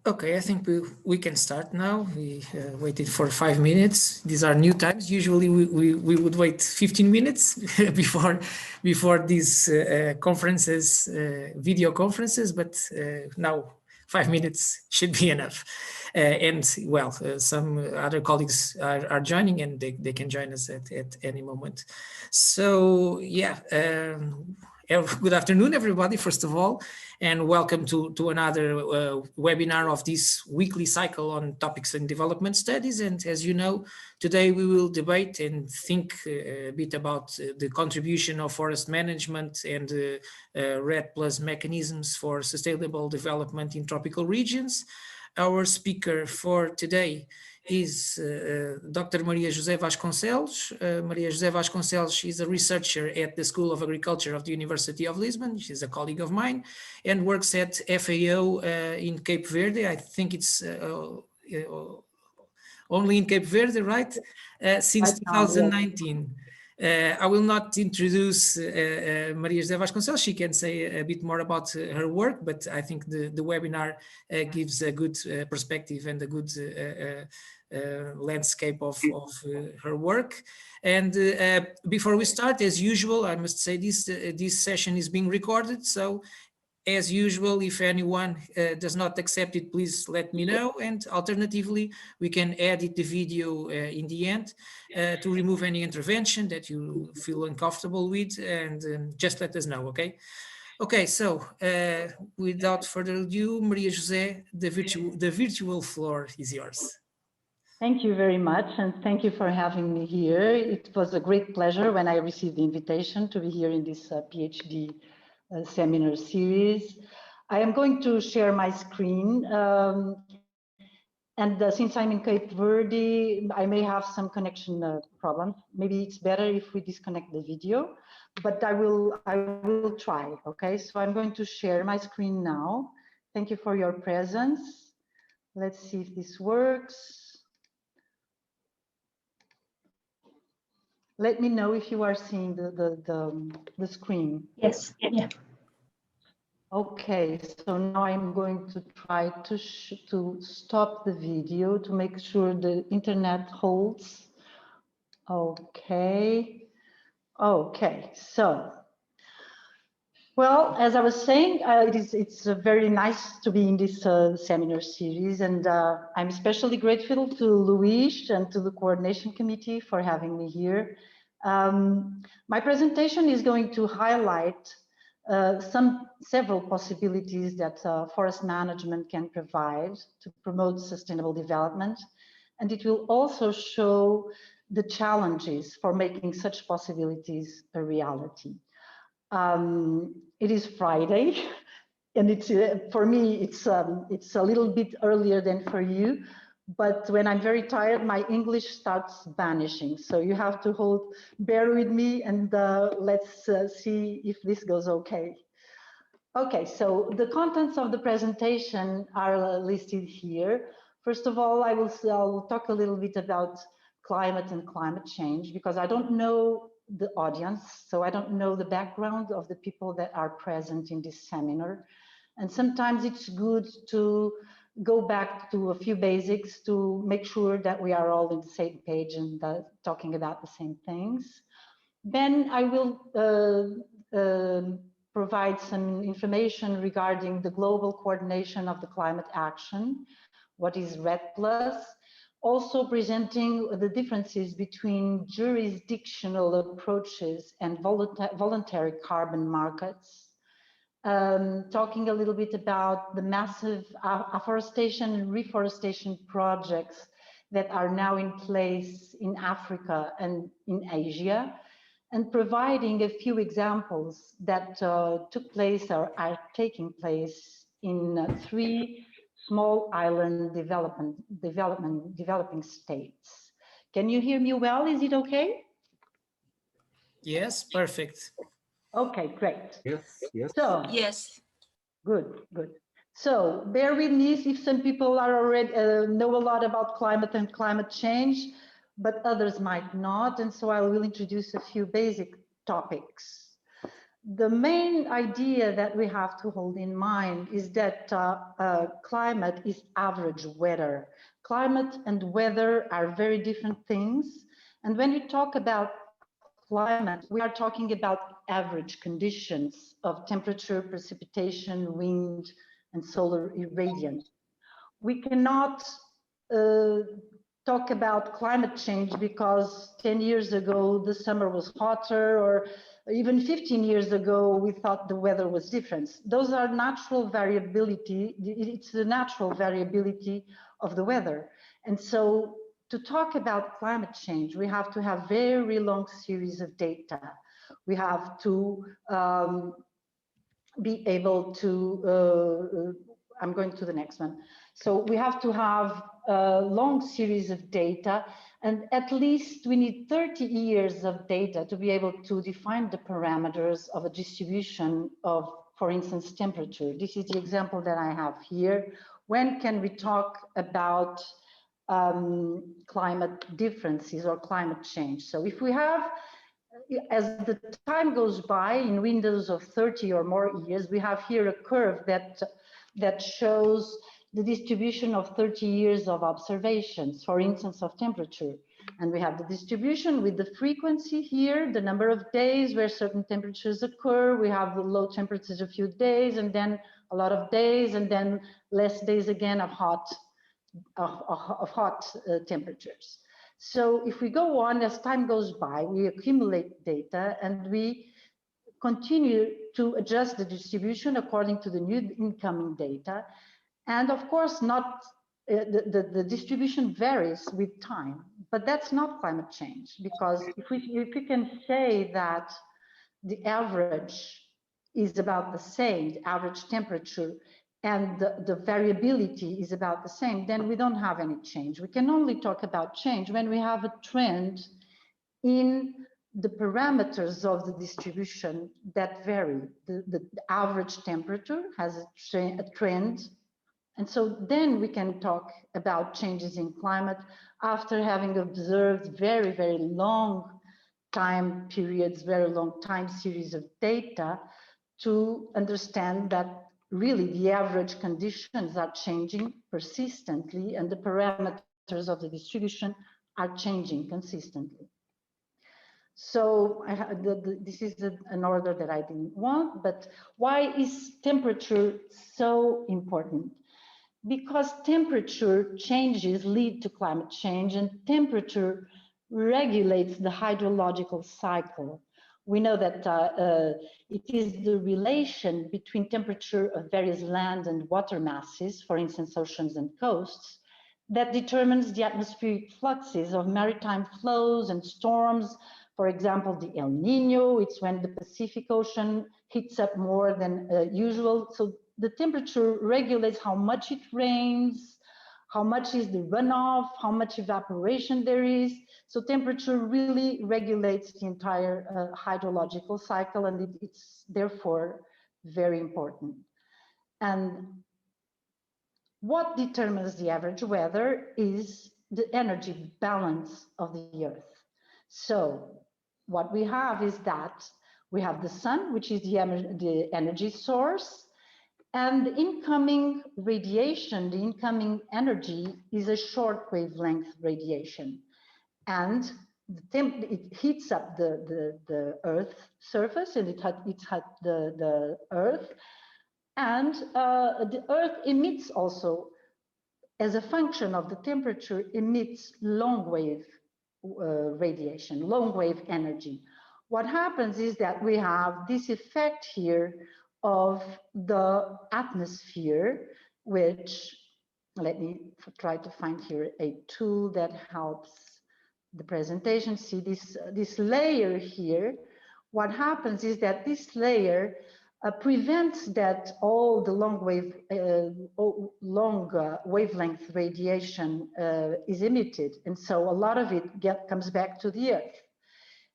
Okay, I think we can start now. We waited for 5 minutes. These are new times. Usually we would wait 15 minutes before these conferences, video conferences, but now 5 minutes should be enough. And well, some other colleagues are joining, and they can join us at any moment. So yeah, good afternoon, everybody, first of all, and welcome to another webinar of this weekly cycle on topics in development studies. And as you know, today we will debate and think a bit about the contribution of forest management and REDD+ mechanisms for sustainable development in tropical regions. Our speaker for today is Dr. Maria José Vasconcelos. Maria José Vasconcelos is a researcher at the School of Agriculture of the University of Lisbon. She's a colleague of mine and works at FAO in Cape Verde. I think it's only in Cape Verde, right? Since 2019. I will not introduce Maria José Vasconcelos. She can say a bit more about her work, but I think the webinar gives a good perspective and a good landscape of her work. And before we start, as usual, I must say this session is being recorded. So as usual, if anyone does not accept it, please let me know. And alternatively, we can edit the video in the end to remove any intervention that you feel uncomfortable with, and just let us know, okay? Okay, so without further ado, Maria José, the virtual floor is yours. Thank you very much, and thank you for having me here. It was a great pleasure when I received the invitation to be here in this PhD seminar series. I am going to share my screen, and since I'm in Cape Verde, I may have some connection problems. Maybe it's better if we disconnect the video, but I will try. Okay, so I'm going to share my screen now. Thank you for your presence. Let's see if this works. Let me know if you are seeing the screen. Yes. Yeah. Okay, so now I'm going to try to stop the video to make sure the internet holds. Okay. Okay, so, well, as I was saying, it's very nice to be in this seminar series, and I'm especially grateful to Luis and to the coordination committee for having me here. My presentation is going to highlight several possibilities that forest management can provide to promote sustainable development, and it will also show the challenges for making such possibilities a reality. It is Friday, and it's for me it's a little bit earlier than for you, but when I'm very tired, my English starts vanishing. So you have to bear with me, and let's see if this goes okay. Okay, so the contents of the presentation are listed here. First of all, I'll talk a little bit about climate and climate change, because I don't know the audience, so I don't know the background of the people that are present in this seminar. And sometimes it's good to go back to a few basics to make sure that we are all on the same page and talking about the same things. Then I will provide some information regarding the global coordination of the climate action, what is REDD+, also presenting the differences between jurisdictional approaches and voluntary carbon markets, talking a little bit about the massive afforestation and reforestation projects that are now in place in Africa and in Asia, and providing a few examples that took place or are taking place in 3 small island developing states. Can you hear me well? Is it okay? Yes, perfect. Okay, great. Yes, yes. So, Yes. Good, good. So bear with me if some people are already know a lot about climate and climate change, but others might not. And so I will introduce a few basic topics. the main idea that we have to hold in mind is that climate is average weather. Climate and weather are very different things. And when you talk about climate, we are talking about average conditions of temperature, precipitation, wind, and solar irradiance. We cannot talk about climate change because 10 years ago the summer was hotter, or even 15 years ago we thought the weather was different. Those are natural variability. It's the natural variability of the weather. And so to talk about climate change, we have to have very long series of data. We have to be able to, I'm going to the next one. So we have to have a long series of data, and at least we need 30 years of data to be able to define the parameters of a distribution of, for instance, temperature. This is the example that I have here. When can we talk about climate differences or climate change? So if we have, as the time goes by, in windows of 30 or more years, we have here a curve that shows the distribution of 30 years of observations, for instance, of temperature. And we have the distribution with the frequency here, the number of days where certain temperatures occur. We have the low temperatures a few days, and then a lot of days, and then less days again of hot temperatures. So if we go on, as time goes by, we accumulate data and we continue to adjust the distribution according to the new incoming data. And of course, not the distribution varies with time, but that's not climate change, because if we can say that the average is about the same, the average temperature, and the variability is about the same, then we don't have any change. We can only talk about change when we have a trend in the parameters of the distribution that vary. The average temperature has a trend, and so then we can talk about changes in climate after having observed very, very long time periods, very long time series of data, to understand that really the average conditions are changing persistently and the parameters of the distribution are changing consistently. So this is an order that I didn't want, but why is temperature so important? Because temperature changes lead to climate change, and temperature regulates the hydrological cycle. We know that it is the relation between temperature of various land and water masses, for instance, oceans and coasts, that determines the atmospheric fluxes of maritime flows and storms. For example, the El Nino, it's when the Pacific Ocean heats up more than usual. So the temperature regulates how much it rains, how much is the runoff, how much evaporation there is. So temperature really regulates the entire hydrological cycle, and it's therefore very important. And what determines the average weather is the energy balance of the Earth. So what we have is that we have the sun, which is the energy source, and the incoming radiation, the incoming energy, is a short wavelength radiation. And it heats up the Earth surface, and it hits the Earth. And the Earth emits also, as a function of the temperature, emits long wave radiation, long wave energy. What happens is that we have this effect here of the atmosphere, which, let me try to find here a tool that helps the presentation. See this layer here. What happens is that this layer prevents that all the long wavelength radiation is emitted, and so a lot of it comes back to the Earth.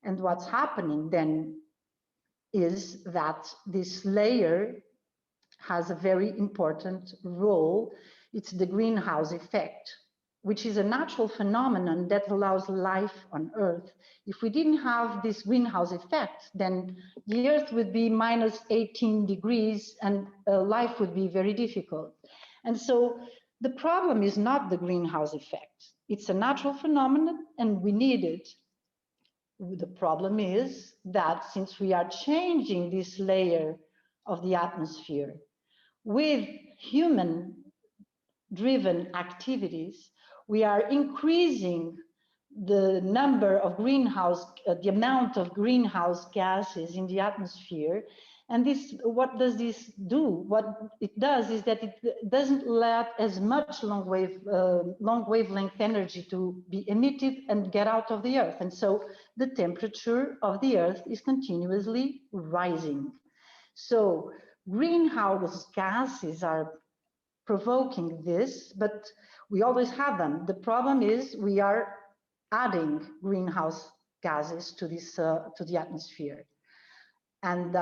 And what's happening then is that this layer has a very important role. It's the greenhouse effect. which is a natural phenomenon that allows life on Earth. If we didn't have this greenhouse effect, then the Earth would be minus 18 degrees and life would be very difficult. And so the problem is not the greenhouse effect. It's a natural phenomenon and we need it. The problem is that since we are changing this layer of the atmosphere with human-driven activities, we are increasing the number of the amount of greenhouse gases in the atmosphere. And this, what does this do? What it does is that it doesn't let as much long wavelength energy to be emitted and get out of the Earth. And so the temperature of the Earth is continuously rising. So greenhouse gases are provoking this, but we always have them. The problem is we are adding greenhouse gases to this to the atmosphere. And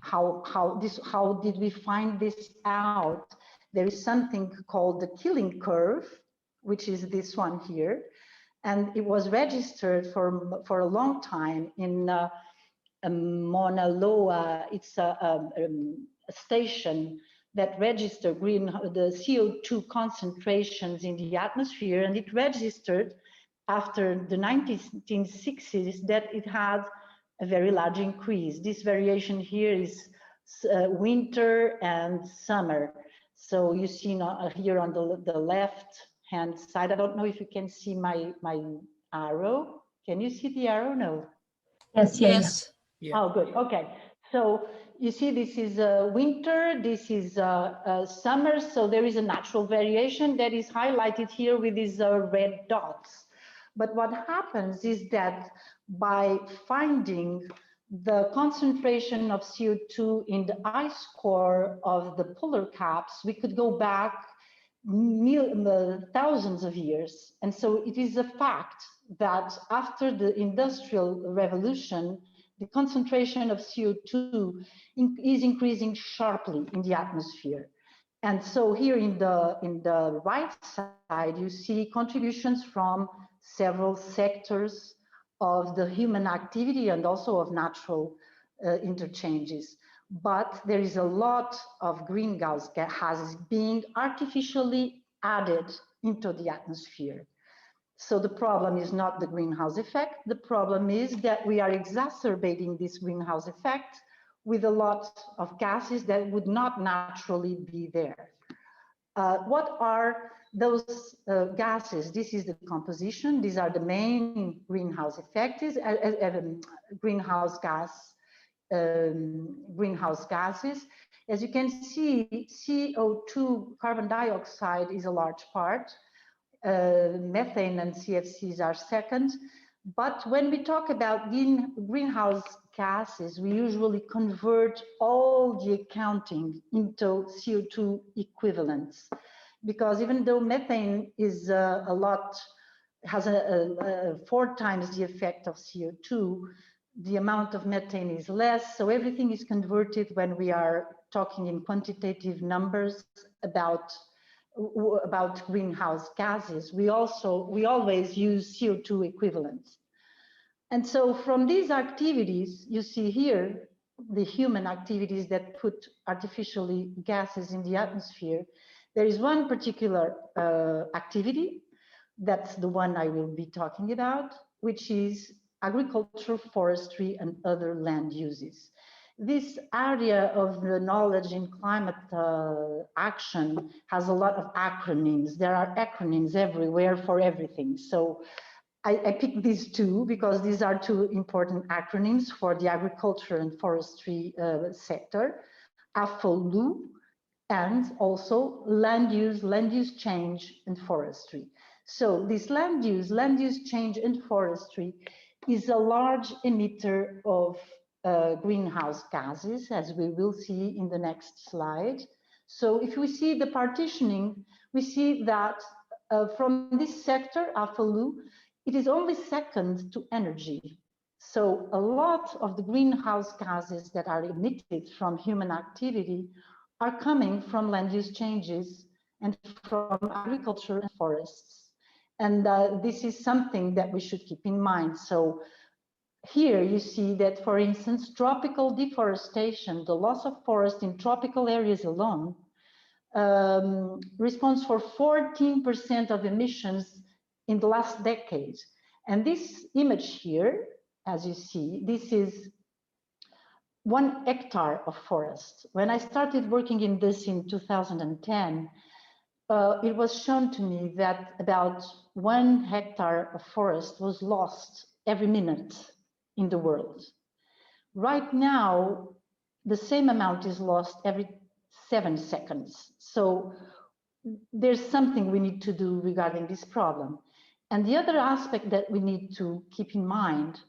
how did we find this out? There is something called the killing curve, which is this one here, and it was registered for a long time in Mauna Loa. It's a station that registered the CO2 concentrations in the atmosphere, and it registered after the 1960s that it had a very large increase. This variation here is winter and summer. So you see here on the left hand side, I don't know if you can see my arrow. Can you see the arrow? No. Yes, yes. Yeah. Oh, good. Okay. So you see, this is winter, this is summer. So there is a natural variation that is highlighted here with these red dots. But what happens is that by finding the concentration of CO2 in the ice core of the polar caps, we could go back thousands of years. And so it is a fact that after the Industrial Revolution, the concentration of CO2 is increasing sharply in the atmosphere. And so here in the right side, you see contributions from several sectors of the human activity and also of natural interchanges. But there is a lot of greenhouse gases being artificially added into the atmosphere. So the problem is not the greenhouse effect. The problem is that we are exacerbating this greenhouse effect with a lot of gases that would not naturally be there. What are those gases? This is the composition. These are the main greenhouse effects, greenhouse gases. As you can see, CO2, carbon dioxide, is a large part. Methane and CFCs are second. But when we talk about greenhouse gases, we usually convert all the accounting into CO2 equivalents. Because even though methane is has 4 times the effect of CO2, the amount of methane is less. So everything is converted when we are talking in quantitative numbers about greenhouse gases. We always use CO2 equivalents. And so from these activities, you see here, the human activities that put artificially gases in the atmosphere, there is one particular activity, that's the one I will be talking about, which is agriculture, forestry, and other land uses. This area of the knowledge in climate action has a lot of acronyms. There are acronyms everywhere for everything. So I picked these two because these are two important acronyms for the agriculture and forestry sector, AFOLU, and also land use change, and forestry. So this land use change, and forestry is a large emitter of greenhouse gases, as we will see in the next slide. So if we see the partitioning, we see that from this sector, AFOLU, it is only second to energy. So a lot of the greenhouse gases that are emitted from human activity are coming from land use changes and from agriculture and forests. And this is something that we should keep in mind. So here you see that, for instance, tropical deforestation, the loss of forest in tropical areas alone, responds for 14% of emissions in the last decade. And this image here, as you see, this is 1 hectare of forest. When I started working in this in 2010, it was shown to me that about 1 hectare of forest was lost every minute in the world. Right now, the same amount is lost every 7 seconds. So there's something we need to do regarding this problem. And the other aspect that we need to keep in mind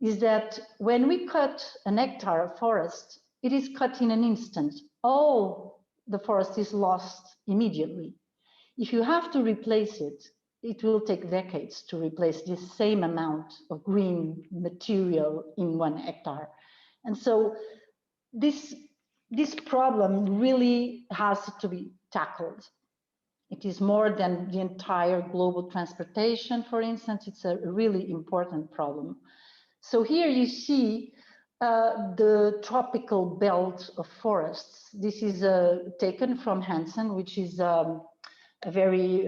is that when we cut an hectare of forest, it is cut in an instant. All the forest is lost immediately. If you have to replace it, it will take decades to replace this same amount of green material in 1 hectare. And so this problem really has to be tackled. It is more than the entire global transportation, for instance. It's a really important problem. So here you see the tropical belt of forests. This is taken from Hansen, which is a very,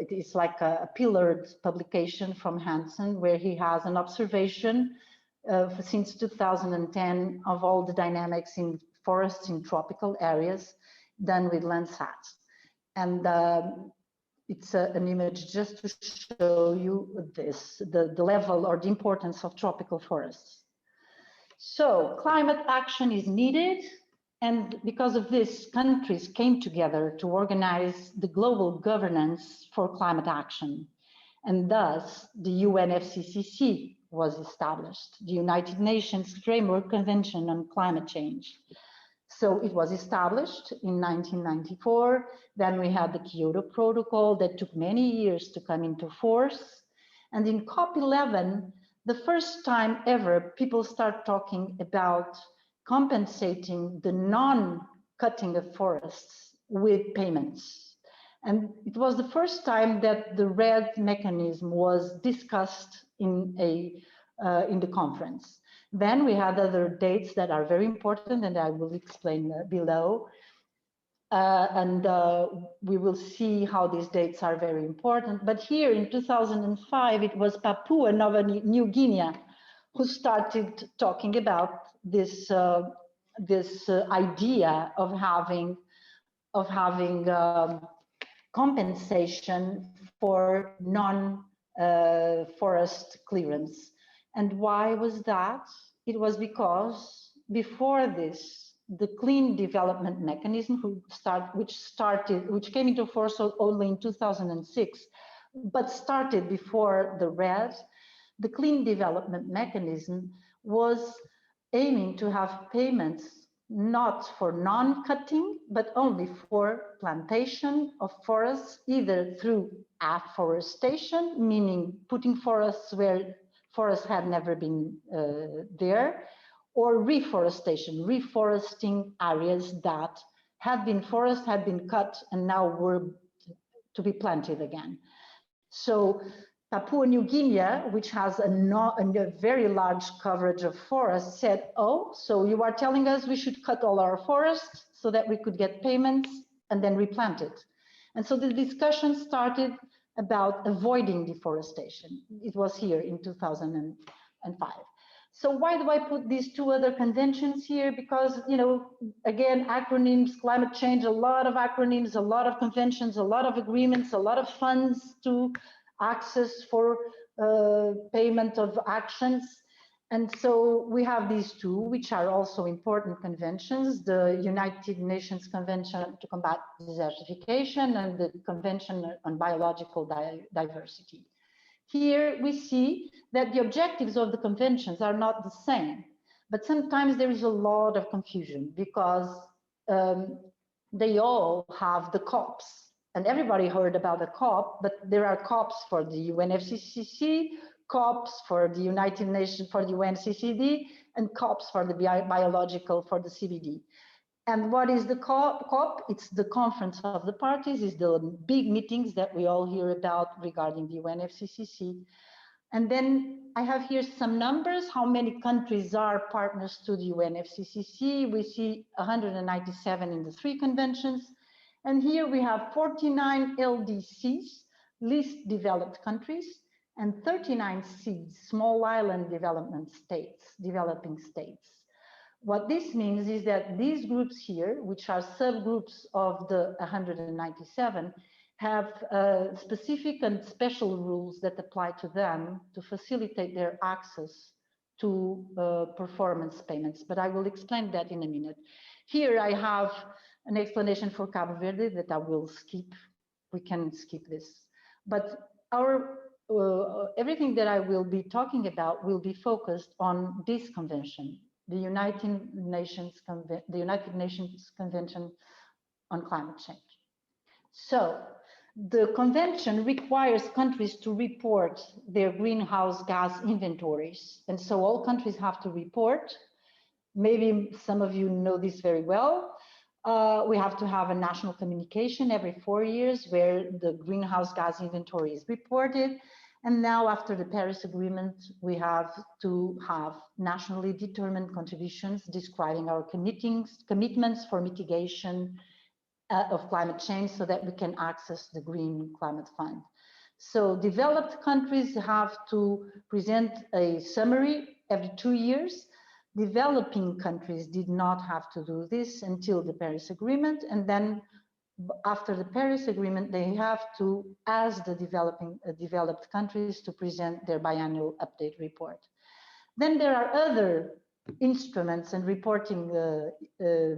it's like a pillared publication from Hansen, where he has an observation since 2010 of all the dynamics in forests in tropical areas done with Landsat. And it's an image just to show you this, the level or the importance of tropical forests. So climate action is needed. And because of this, countries came together to organize the global governance for climate action. And thus, the UNFCCC was established, the United Nations Framework Convention on Climate Change. So it was established in 1994. Then we had the Kyoto Protocol that took many years to come into force. And in COP11, the first time ever, people start talking about compensating the non-cutting of forests with payments. And it was the first time that the REDD mechanism was discussed in the conference. Then we had other dates that are very important, and I will explain below. We will see how these dates are very important. But here in 2005, it was Papua New Guinea who started talking about this idea of having compensation for non-forest clearance. And why was that? It was because before this, the Clean Development Mechanism, which came into force only in 2006, but started before the REDD, the Clean Development Mechanism was aiming to have payments not for non-cutting, but only for plantation of forests, either through afforestation, meaning putting forests where forests had never been there, or reforestation, reforesting areas that had been cut and now were to be planted again. So Papua New Guinea, which has a very large coverage of forests, said, oh, so you are telling us we should cut all our forests so that we could get payments and then replant it. And so the discussion started about avoiding deforestation. It was here in 2005. So why do I put these 2 other conventions here? Because, you know, again, acronyms, climate change, a lot of acronyms, a lot of conventions, a lot of agreements, a lot of funds to access for payment of actions. And so we have these 2, which are also important conventions, the United Nations Convention to Combat Desertification and the Convention on Biological Diversity. Here we see that the objectives of the conventions are not the same, but sometimes there is a lot of confusion because they all have the COPs. And everybody heard about the COP, but there are COPs for the UNFCCC, COPs for the United Nations, for the UNCCD, and COPs for the biological, for the CBD. And what is the COP? It's the Conference of the Parties, it's the big meetings that we all hear about regarding the UNFCCC. And then I have here some numbers, how many countries are partners to the UNFCCC. We see 197 in the 3 conventions. And here we have 49 LDCs, least developed countries, and 39 SEEDs, small island development states, developing states. What this means is that these groups here, which are subgroups of the 197, have specific and special rules that apply to them to facilitate their access to performance payments. But I will explain that in a minute. Here I have an explanation for Cabo Verde that I will skip. We can skip this. But our everything that I will be talking about will be focused on this convention, the United Nations Convention on Climate Change. So the convention requires countries to report their greenhouse gas inventories. And so all countries have to report. Maybe some of you know this very well. We have to have a national communication every 4 years where the greenhouse gas inventory is reported. And now after the Paris Agreement, we have to have nationally determined contributions describing our commitments for mitigation of climate change so that we can access the Green Climate Fund. So developed countries have to present a summary every 2 years. Developing countries did not have to do this until the Paris Agreement, and then after the Paris Agreement, they have to, as the developed countries, to present their biannual update report. Then there are other instruments and reporting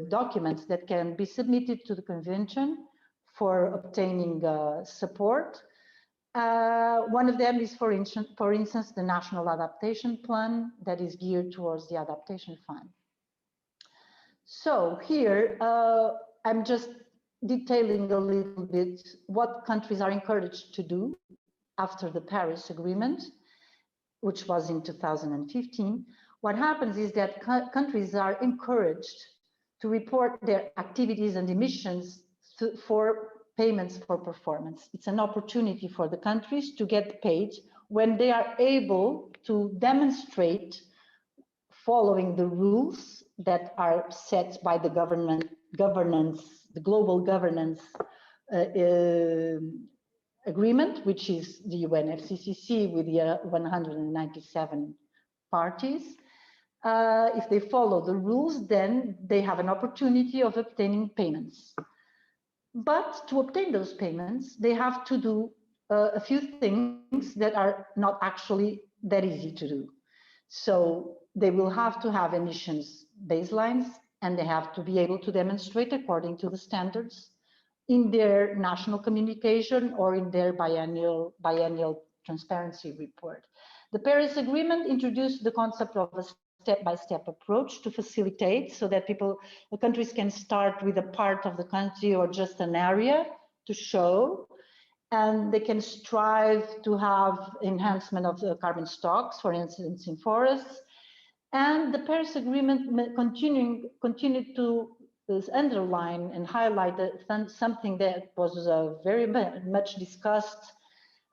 documents that can be submitted to the convention for obtaining support. One of them is, for instance, the National Adaptation Plan that is geared towards the Adaptation Fund. So here, I'm just detailing a little bit what countries are encouraged to do after the Paris Agreement, which was in 2015. What happens is that countries are encouraged to report their activities and emissions for payments for performance. It's an opportunity for the countries to get paid when they are able to demonstrate following the rules that are set by the the global governance agreement, which is the UNFCCC with the 197 parties. If they follow the rules, then they have an opportunity of obtaining payments. But to obtain those payments, they have to do a few things that are not actually that easy to do. So they will have to have emissions baselines, and they have to be able to demonstrate according to the standards in their national communication or in their biannual transparency report. The Paris Agreement introduced the concept of a step-by-step approach to facilitate so that countries can start with a part of the country or just an area to show, and they can strive to have enhancement of the carbon stocks, for instance, in forests. And the Paris Agreement continued to underline and highlight something that was very much discussed,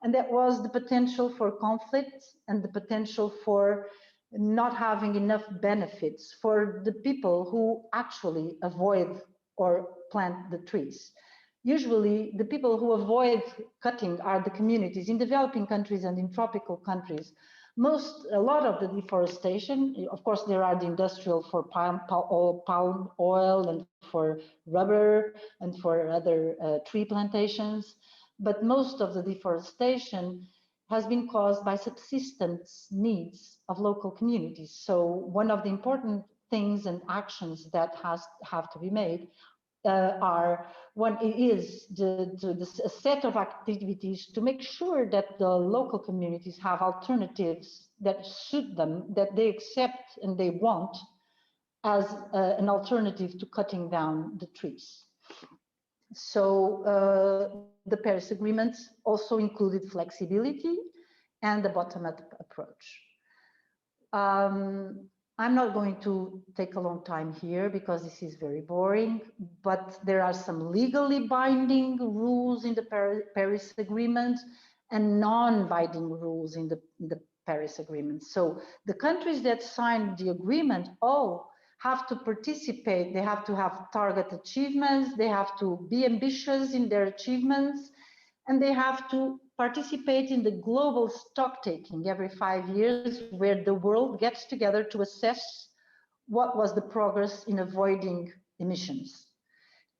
and that was the potential for conflict and the potential for not having enough benefits for the people who actually avoid or plant the trees. Usually, the people who avoid cutting are the communities in developing countries and in tropical countries. A lot of the deforestation, of course, there are the industrial for palm oil and for rubber and for other tree plantations, but most of the deforestation has been caused by subsistence needs of local communities. So one of the important things and actions that have to be made is a set of activities to make sure that the local communities have alternatives that suit them, that they accept and they want as an alternative to cutting down the trees. So the Paris Agreement also included flexibility and the bottom-up approach. I'm not going to take a long time here because this is very boring, but there are some legally binding rules in the Paris Agreement and non-binding rules in the Paris Agreement. So the countries that signed the agreement all have to participate, they have to have target achievements, they have to be ambitious in their achievements, and they have to participate in the global stock taking every 5 years, where the world gets together to assess what was the progress in avoiding emissions.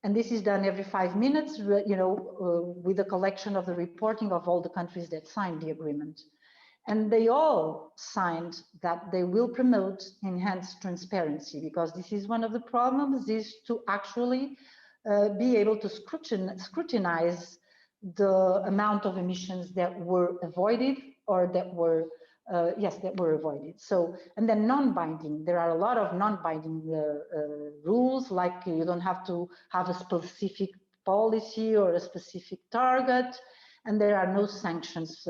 And this is done every 5 minutes, with a collection of the reporting of all the countries that signed the agreement. And they all signed that they will promote enhanced transparency, because this is one of the problems, is to actually be able to scrutinize the amount of emissions that were avoided or that were avoided. So, and then non-binding, there are a lot of non-binding rules, like you don't have to have a specific policy or a specific target, and there are no sanctions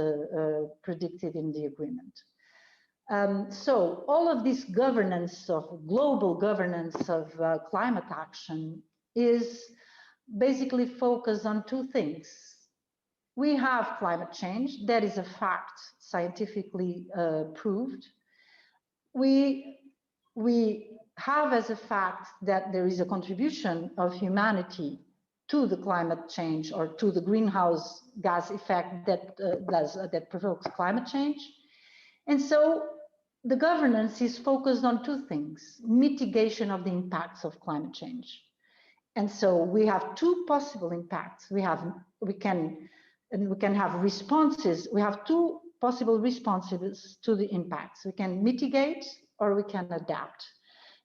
predicted in the agreement. So all of this governance of global governance of climate action is basically focused on two things. We have climate change, that is a fact, scientifically proved. We have as a fact that there is a contribution of humanity to the climate change, or to the greenhouse gas effect that provokes climate change. And so the governance is focused on two things: mitigation of the impacts of climate change. And so we have two possible impacts. We can have responses. We have two possible responses to the impacts. We can mitigate or we can adapt.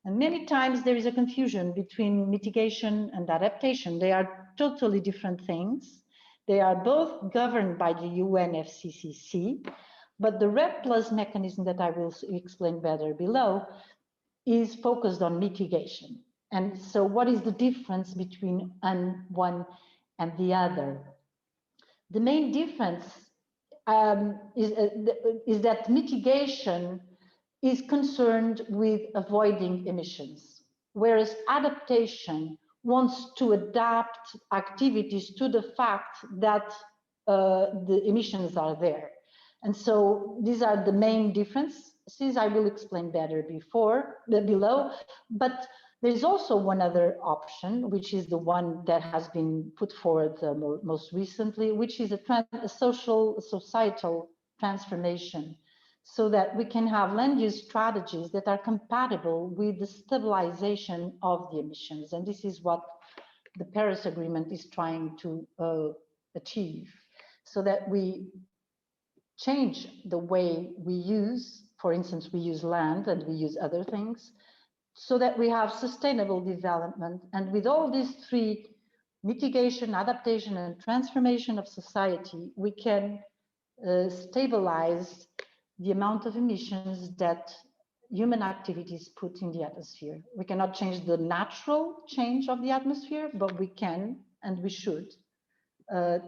And many times there is a confusion between mitigation and adaptation. They are totally different things. They are both governed by the UNFCCC, but the REDD+ mechanism that I will explain better below is focused on mitigation. And so what is the difference between one and the other? The main difference is that mitigation is concerned with avoiding emissions, whereas adaptation wants to adapt activities to the fact that the emissions are there. And so these are the main differences. I will explain better below, but there's also one other option, which is the one that has been put forward most recently, which is a societal transformation, so that we can have land use strategies that are compatible with the stabilization of the emissions. And this is what the Paris Agreement is trying to achieve, so that we change the way we use, for instance, we use land and we use other things, so that we have sustainable development. And with all these three, mitigation, adaptation, and transformation of society, we can stabilize the amount of emissions that human activities put in the atmosphere. We cannot change the natural change of the atmosphere, but we can and we should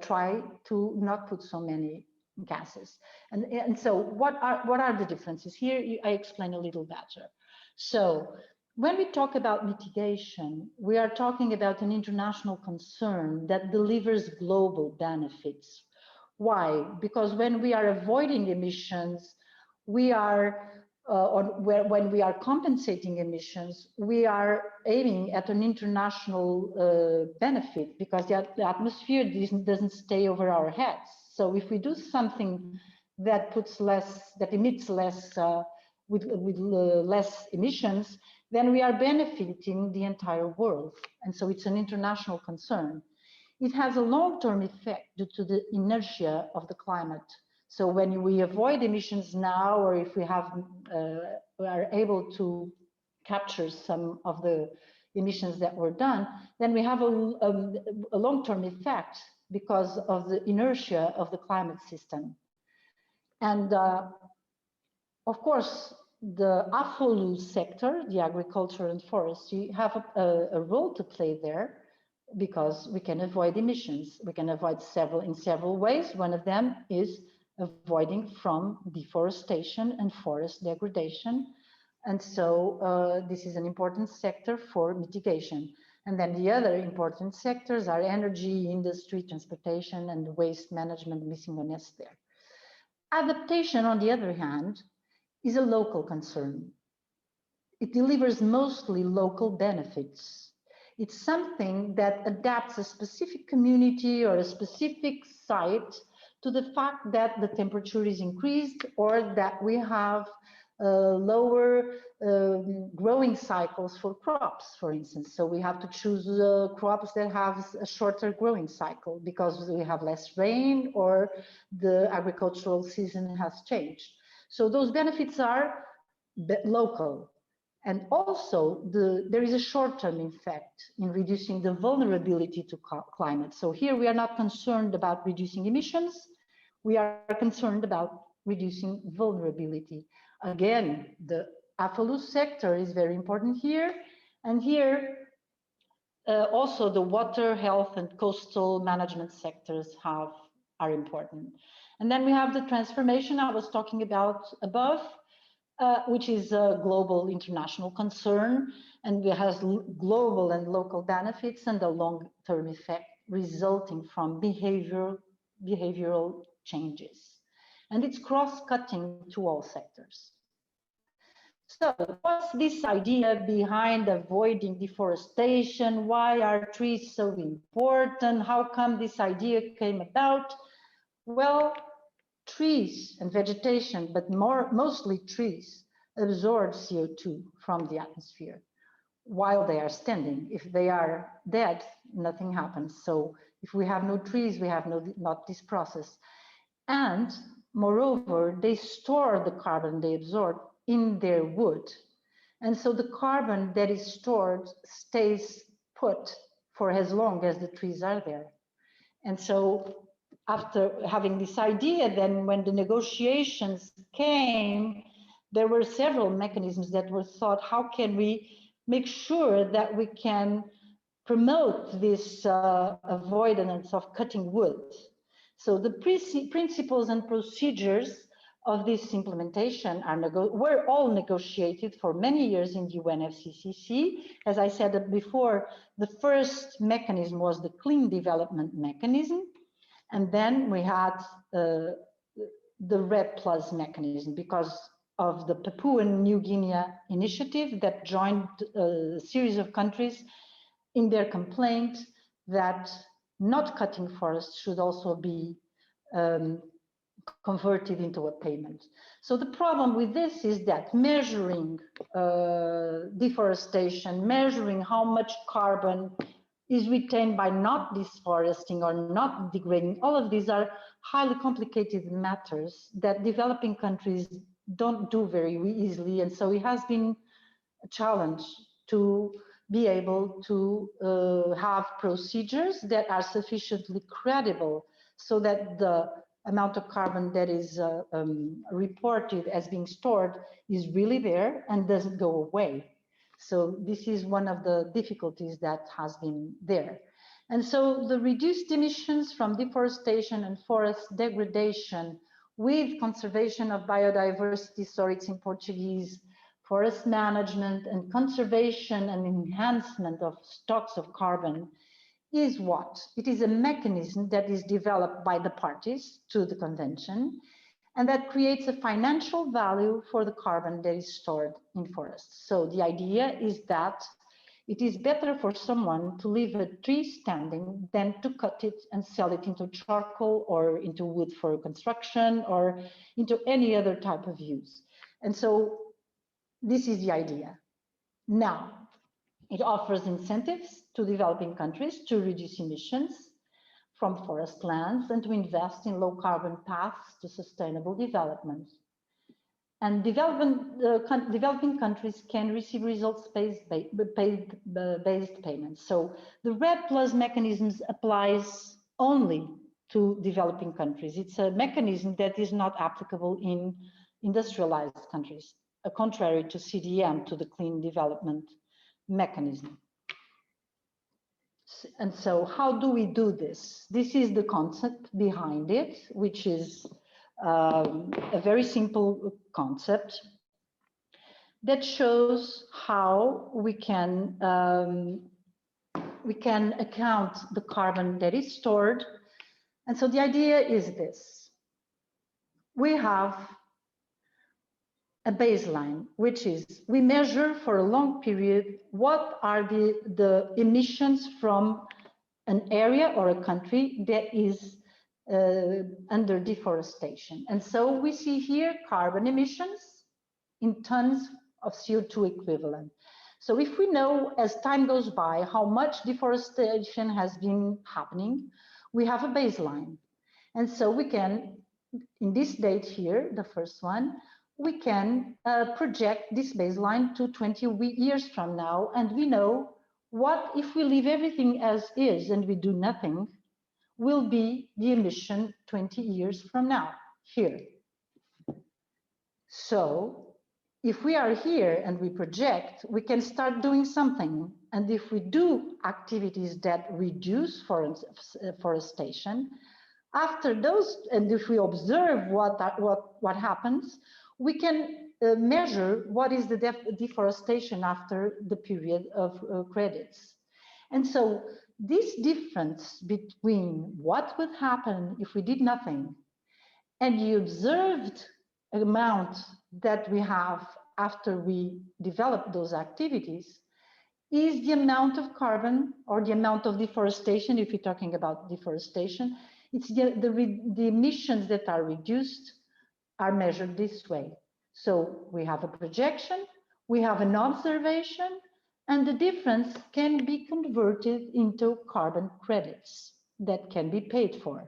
try to not put so many gases. And so what are the differences? Here I explain a little better. So when we talk about mitigation, we are talking about an international concern that delivers global benefits. Why? Because when we are avoiding emissions, we are, when we are compensating emissions, we are aiming at an international benefit, because the atmosphere doesn't stay over our heads. So if we do something that emits less, with less emissions, then we are benefiting the entire world. And so it's an international concern. It has a long-term effect due to the inertia of the climate. So when we avoid emissions now, or if we are able to capture some of the emissions that were done, then we have a long-term effect because of the inertia of the climate system. And of course, the AFOLU sector, the agriculture and forestry, have a role to play there, because we can avoid emissions. We can avoid in several ways. One of them is avoiding from deforestation and forest degradation, And so this is an important sector for mitigation. And then the other important sectors are energy, industry, transportation, and waste management, missing a nest there. Adaptation, on the other hand, is a local concern. It delivers mostly local benefits. It's something that adapts a specific community or a specific site to the fact that the temperature is increased or that we have lower growing cycles for crops, for instance. So we have to choose crops that have a shorter growing cycle because we have less rain or the agricultural season has changed. So those benefits are local. And also, there is a short-term effect in reducing the vulnerability to climate. So here we are not concerned about reducing emissions, we are concerned about reducing vulnerability. Again, the AFLU sector is very important here. And here, also the water, health, and coastal management sectors are important. And then we have the transformation I was talking about above, which is a global international concern, and it has global and local benefits and a long-term effect resulting from behavioral changes. And it's cross-cutting to all sectors. So what's this idea behind avoiding deforestation? Why are trees so important? How come this idea came about? Well, trees and vegetation, but mostly trees, absorb CO2 from the atmosphere while they are standing. If they are dead, nothing happens. So if we have no trees, we have not this process. And moreover, they store the carbon they absorb in their wood. And so the carbon that is stored stays put for as long as the trees are there. And so after having this idea, then when the negotiations came, there were several mechanisms that were thought, how can we make sure that we can promote this avoidance of cutting wood? So the principles and procedures of this implementation were all negotiated for many years in the UNFCCC. As I said before, the first mechanism was the Clean Development Mechanism. And then we had the REDD+ mechanism because of the Papua New Guinea initiative that joined a series of countries in their complaint that not cutting forests should also be converted into a payment. So the problem with this is that measuring deforestation, measuring how much carbon is retained by not deforesting or not degrading, all of these are highly complicated matters that developing countries don't do very easily. And so it has been a challenge to be able to have procedures that are sufficiently credible so that the amount of carbon that is reported as being stored is really there and doesn't go away. So this is one of the difficulties that has been there. And so the reduced emissions from deforestation and forest degradation with conservation of biodiversity, sorry, it's in Portuguese, forest management and conservation and enhancement of stocks of carbon is what? It is a mechanism that is developed by the parties to the convention and that creates a financial value for the carbon that is stored in forests. So the idea is that it is better for someone to leave a tree standing than to cut it and sell it into charcoal or into wood for construction or into any other type of use. And so this is the idea. Now, it offers incentives to developing countries to reduce emissions from forest lands and to invest in low carbon paths to sustainable development. And developing countries can receive results-based payments. So the REDD+ mechanisms applies only to developing countries. It's a mechanism that is not applicable in industrialized countries, contrary to CDM, to the Clean Development Mechanism. And so how do we do this? This is the concept behind it, which is a very simple concept. that shows how we can account the carbon that is stored. And so the idea is this. We have a baseline, which is we measure for a long period what are the emissions from an area or a country that is under deforestation. And so we see here carbon emissions in tons of CO2 equivalent. So if we know as time goes by how much deforestation has been happening, we have a baseline. And so we can, in this date here, the first one, we can project this baseline to 20 years from now, and we know what if we leave everything as is and we do nothing, will be the emission 20 years from now, here. So if we are here and we project, we can start doing something. And if we do activities that reduce forestation, after those, and if we observe what happens, we can measure what is the deforestation after the period of credits. And so this difference between what would happen if we did nothing and the observed amount that we have after we develop those activities is the amount of carbon or the amount of deforestation. If you're talking about deforestation, it's the emissions that are reduced are measured this way. So we have a projection, we have an observation, and the difference can be converted into carbon credits that can be paid for.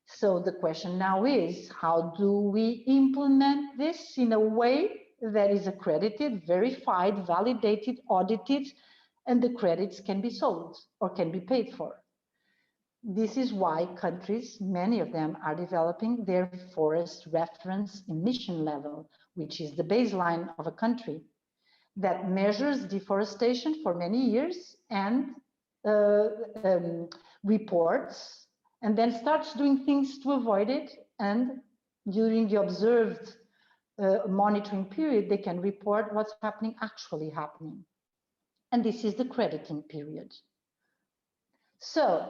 So the question now is, how do we implement this in a way that is accredited, verified, validated, audited, and the credits can be sold or can be paid for? This is why countries, many of them, are developing their forest reference emission level, which is the baseline of a country that measures deforestation for many years and reports, and then starts doing things to avoid it. And during the observed monitoring period, they can report what's actually happening. And this is the crediting period. So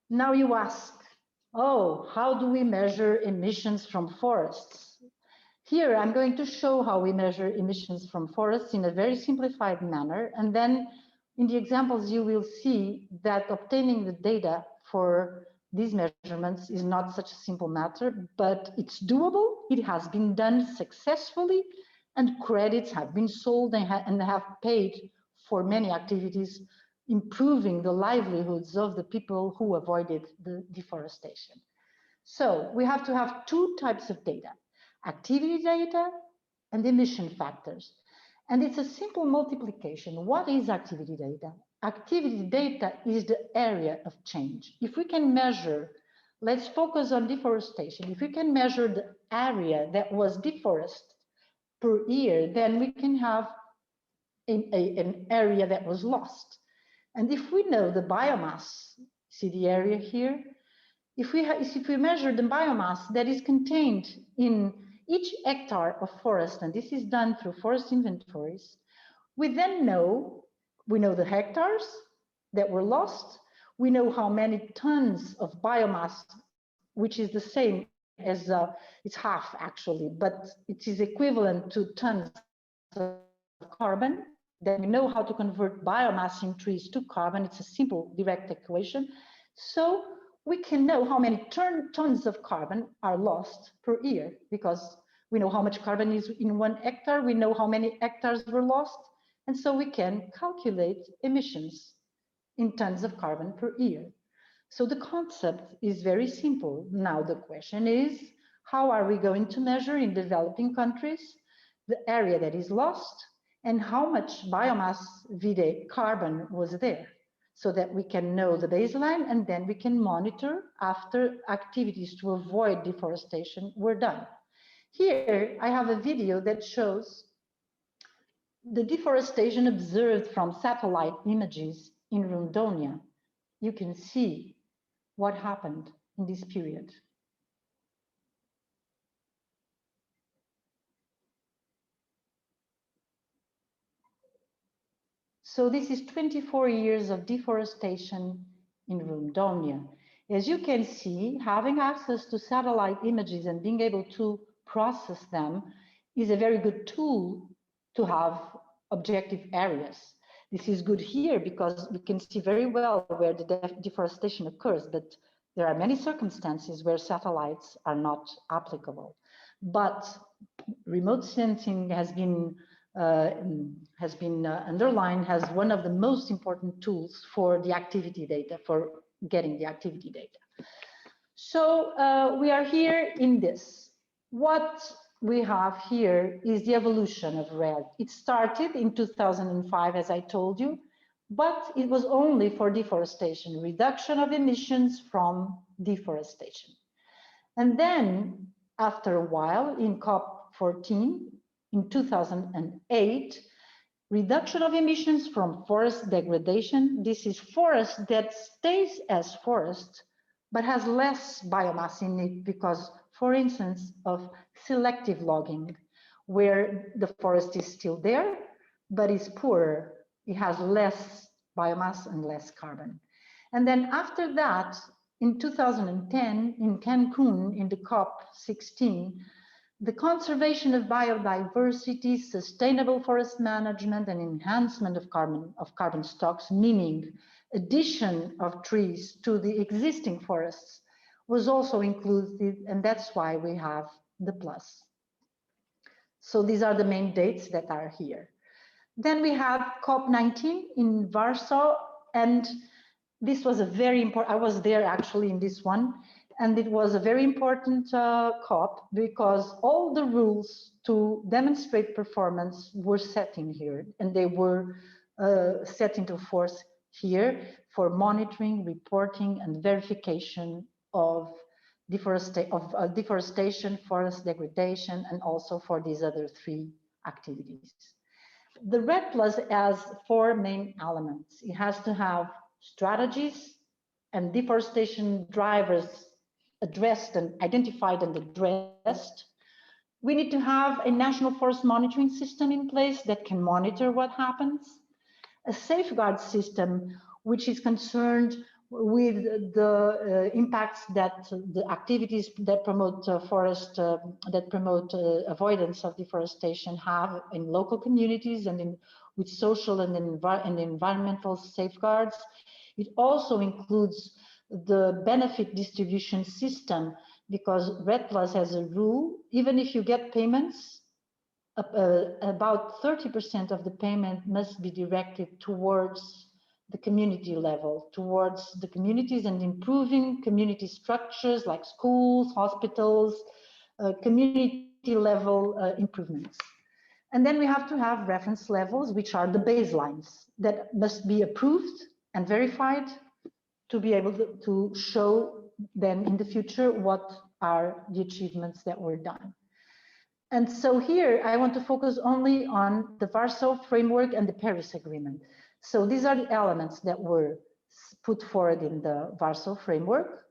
now you ask, oh, how do we measure emissions from forests? Here, I'm going to show how we measure emissions from forests in a very simplified manner. And then in the examples, you will see that obtaining the data for these measurements is not such a simple matter, but it's doable. It has been done successfully, and credits have been sold and have paid for many activities, improving the livelihoods of the people who avoided the deforestation. So we have to have two types of data: activity data and emission factors. And it's a simple multiplication. What is activity data? Activity data is the area of change. If we can measure, let's focus on deforestation. If we can measure the area that was deforested per year, then we can have an area that was lost. And if we know the biomass, see the area here? If we measure the biomass that is contained in each hectare of forest, and this is done through forest inventories, we know the hectares that were lost, we know how many tons of biomass, which is the same as, it's half actually, but it is equivalent to tons of carbon. Then we know how to convert biomass in trees to carbon. It's a simple direct equation. So we can know how many tons of carbon are lost per year, because we know how much carbon is in 1 hectare, we know how many hectares were lost, and so we can calculate emissions in tons of carbon per year. So the concept is very simple. Now the question is, how are we going to measure in developing countries the area that is lost and how much biomass vide carbon was there, so that we can know the baseline and then we can monitor after activities to avoid deforestation were done. Here I have a video that shows the deforestation observed from satellite images in Rondônia. You can see what happened in this period. So this is 24 years of deforestation in Rondônia. As you can see, having access to satellite images and being able to process them is a very good tool to have objective areas. This is good here because we can see very well where the deforestation occurs, but there are many circumstances where satellites are not applicable. But remote sensing has been underlined as one of the most important tools for the activity data, for getting the activity data. So we are here in this. What we have here is the evolution of REDD. It started in 2005, as I told you, but it was only for deforestation, reduction of emissions from deforestation. And then after a while, in COP14, in 2008, reduction of emissions from forest degradation. This is forest that stays as forest, but has less biomass in it because, for instance, of selective logging, where the forest is still there, but is poorer. It has less biomass and less carbon. And then after that, in 2010, in Cancun, in the COP16, the conservation of biodiversity, sustainable forest management, and enhancement of carbon stocks, meaning addition of trees to the existing forests, was also included, and that's why we have the plus. So these are the main dates that are here. Then we have COP19 in Warsaw, and this was a very important, I was there actually in this one, and it was a very important COP because all the rules to demonstrate performance were set in here, and they were set into force here for monitoring, reporting, and verification of deforestation, forest degradation, and also for these other three activities. The REDD Plus has four main elements. It has to have strategies and deforestation drivers addressed and identified and addressed. We need to have a national forest monitoring system in place that can monitor what happens, a safeguard system which is concerned with the impacts that the activities that promote avoidance of deforestation have in local communities and with social and environmental safeguards. It also includes the benefit distribution system, because REDD Plus has a rule, even if you get payments, about 30% of the payment must be directed towards the community level, towards the communities and improving community structures like schools, hospitals, community level improvements. And then we have to have reference levels, which are the baselines that must be approved and verified to be able to show then in the future what are the achievements that were done. And so here I want to focus only on the Warsaw Framework and the Paris Agreement. So these are the elements that were put forward in the Warsaw Framework,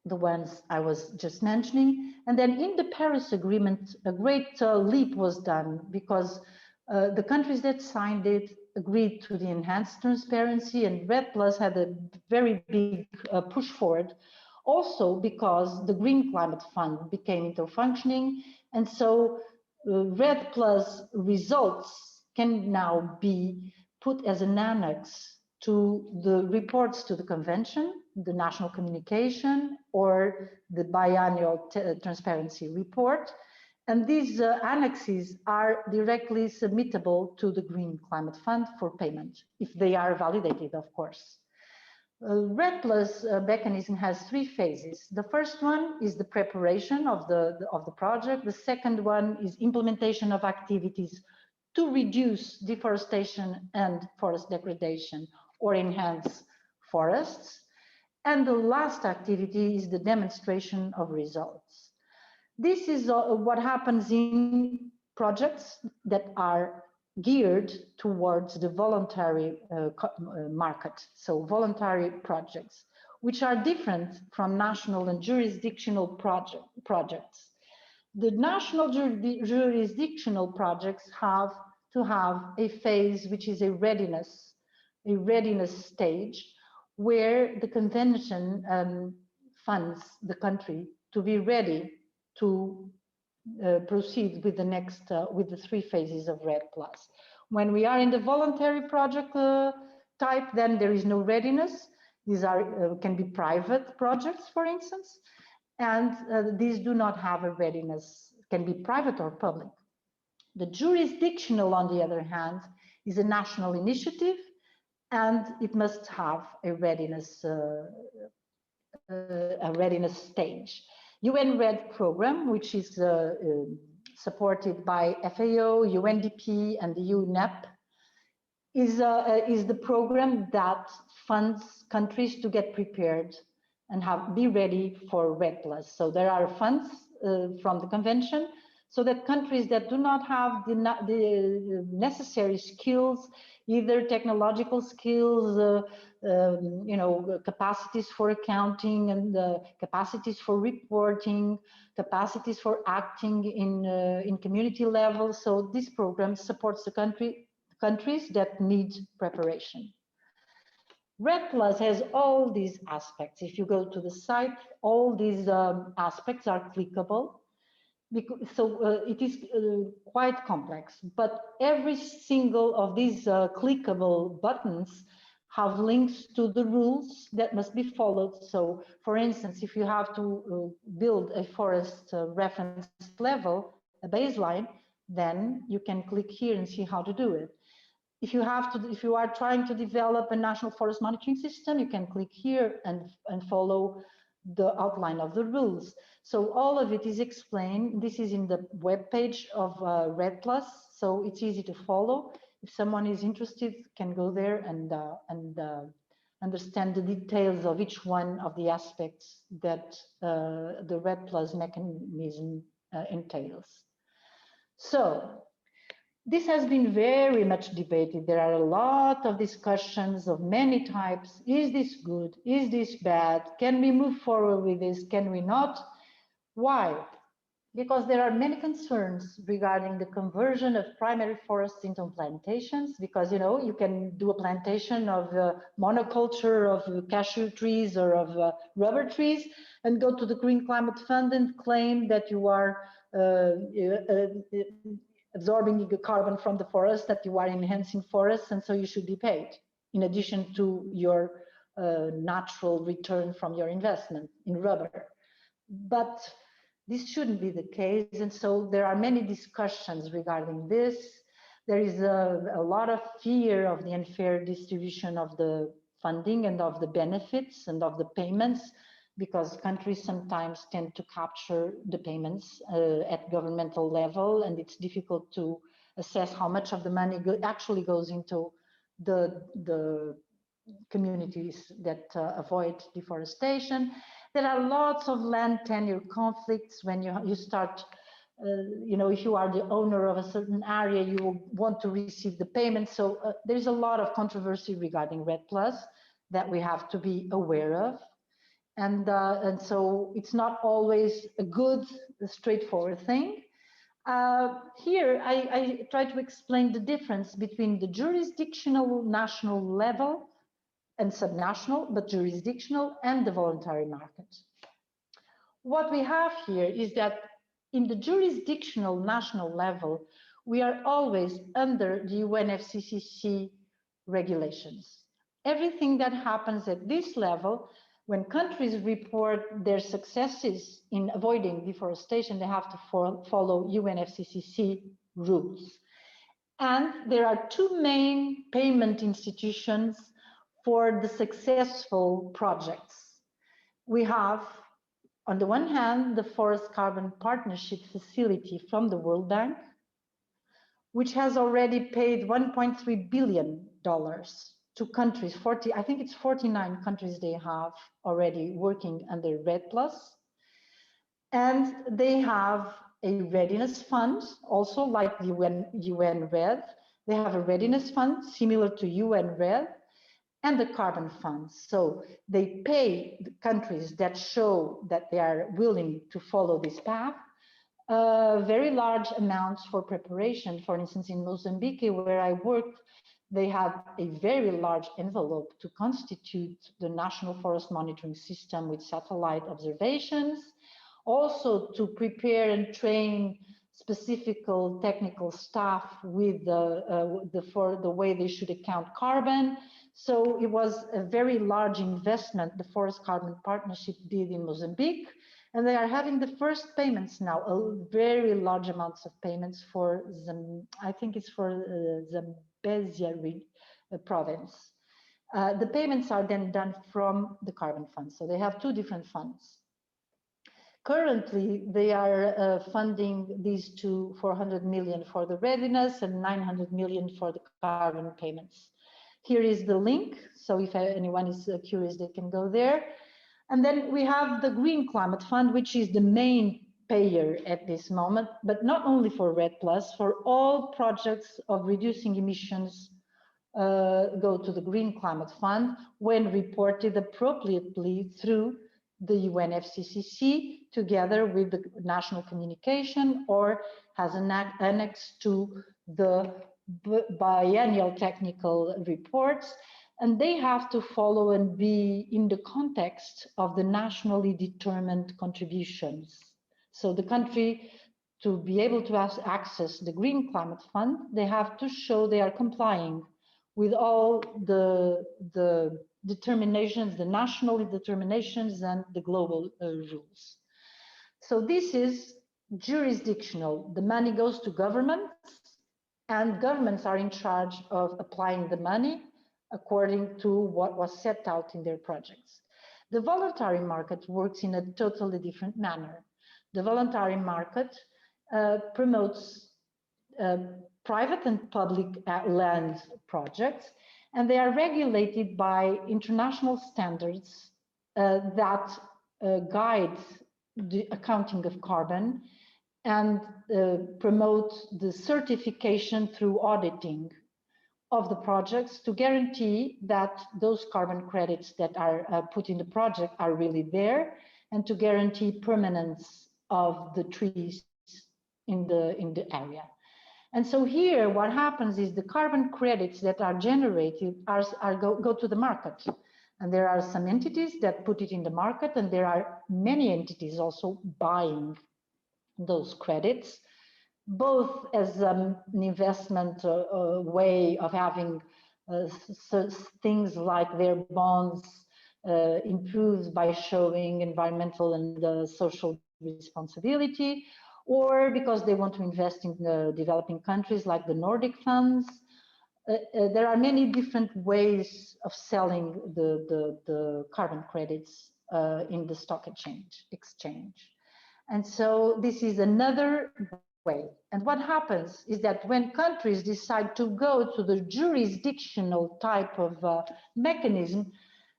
the ones I was just mentioning. And then in the Paris Agreement, a great leap was done because the countries that signed it agreed to the enhanced transparency, and REDD Plus had a very big push forward, also because the Green Climate Fund became interfunctioning, and so REDD Plus results can now be put as an annex to the reports to the convention, the national communication, or the biannual transparency report. And these annexes are directly submittable to the Green Climate Fund for payment, if they are validated, of course. REDD Plus mechanism has three phases. The first one is the preparation of the project. The second one is implementation of activities to reduce deforestation and forest degradation or enhance forests. And the last activity is the demonstration of results. This is what happens in projects that are geared towards the voluntary market, so voluntary projects, which are different from national and jurisdictional projects. The national jurisdictional projects have to have a phase which is a readiness stage, where the convention funds the country to be ready to proceed with the next, with the 3 phases of REDD+. When we are in the voluntary project type, then there is no readiness. These are can be private projects, for instance, and these do not have a readiness, can be private or public. The jurisdictional, on the other hand, is a national initiative, and it must have a readiness stage. UN REDD program, which is supported by FAO, UNDP, and the UNEP, is the program that funds countries to get prepared and be ready for REDD+. So there are funds from the convention, so that countries that do not have the necessary skills, either technological skills, you know, capacities for accounting and capacities for reporting, capacities for acting in community level. So this program supports the countries that need preparation. REDD+ has all these aspects. If you go to the site, all these aspects are clickable. So it is quite complex, but every single of these clickable buttons have links to the rules that must be followed. So, for instance, if you have to build a forest reference level, a baseline, then you can click here and see how to do it. If you are trying to develop a national forest monitoring system, you can click here and follow the outline of the rules. So all of it is explained. This is in the web page of REDD+, so it's easy to follow. If someone is interested, can go there and understand the details of each one of the aspects that the REDD+ mechanism entails. So this has been very much debated. There are a lot of discussions of many types. Is this good? Is this bad? Can we move forward with this? Can we not? Why? Because there are many concerns regarding the conversion of primary forests into plantations, because, you know, you can do a plantation of monoculture of cashew trees or of rubber trees and go to the Green Climate Fund and claim that you are absorbing the carbon from the forest, that you are enhancing forests, and so you should be paid in addition to your natural return from your investment in rubber. But this shouldn't be the case, and so there are many discussions regarding this. There is a lot of fear of the unfair distribution of the funding and of the benefits and of the payments, because countries sometimes tend to capture the payments at governmental level, and it's difficult to assess how much of the money actually goes into the communities that avoid deforestation. There are lots of land tenure conflicts when you start, you know, if you are the owner of a certain area, you will want to receive the payment. So there's a lot of controversy regarding REDD+ that we have to be aware of. And so it's not always a good, straightforward thing. Here, I try to explain the difference between the jurisdictional national level and subnational, but jurisdictional, and the voluntary market. What we have here is that in the jurisdictional national level, we are always under the UNFCCC regulations. Everything that happens at this level, when countries report their successes in avoiding deforestation, they have to follow UNFCCC rules. And there are two main payment institutions for the successful projects. We have, on the one hand, the Forest Carbon Partnership Facility from the World Bank, which has already paid $1.3 billion to countries, I think it's 49 countries they have already working under REDD+. And they have a readiness fund, also like UN REDD. They have a readiness fund similar to UN REDD, and the carbon funds. So they pay the countries that show that they are willing to follow this path very large amounts for preparation. For instance, in Mozambique, where I worked, they had a very large envelope to constitute the National Forest Monitoring System with satellite observations, also to prepare and train specific technical staff with for the way they should account carbon. So it was a very large investment the Forest Carbon Partnership did in Mozambique, and they are having the first payments now, very large amounts of payments for I think it's for Zambezia province. The payments are then done from the carbon fund. So they have two different funds. Currently, they are funding these two, 400 million for the readiness and 900 million for the carbon payments. Here is the link. So if anyone is curious, they can go there. And then we have the Green Climate Fund, which is the main payer at this moment, but not only for REDD+, for all projects of reducing emissions go to the Green Climate Fund when reported appropriately through the UNFCCC together with the national communication or has an annex to the biennial technical reports, and they have to follow and be in the context of the nationally determined contributions. So the country, to be able to access the Green Climate Fund, they have to show they are complying with all the determinations, the national determinations and the global rules. So this is jurisdictional. The money goes to governments, and governments are in charge of applying the money according to what was set out in their projects. The voluntary market works in a totally different manner. The voluntary market promotes private and public land projects, and they are regulated by international standards that guide the accounting of carbon and promote the certification through auditing of the projects to guarantee that those carbon credits that are put in the project are really there, and to guarantee permanence of the trees in the area. And so here what happens is the carbon credits that are generated go to the market. And there are some entities that put it in the market, and there are many entities also buying those credits, both as an investment way of having things like their bonds improved by showing environmental and social responsibility, or because they want to invest in developing countries like the Nordic funds. There are many different ways of selling the carbon credits in the stock exchange. And so this is another way. And what happens is that when countries decide to go to the jurisdictional type of mechanism,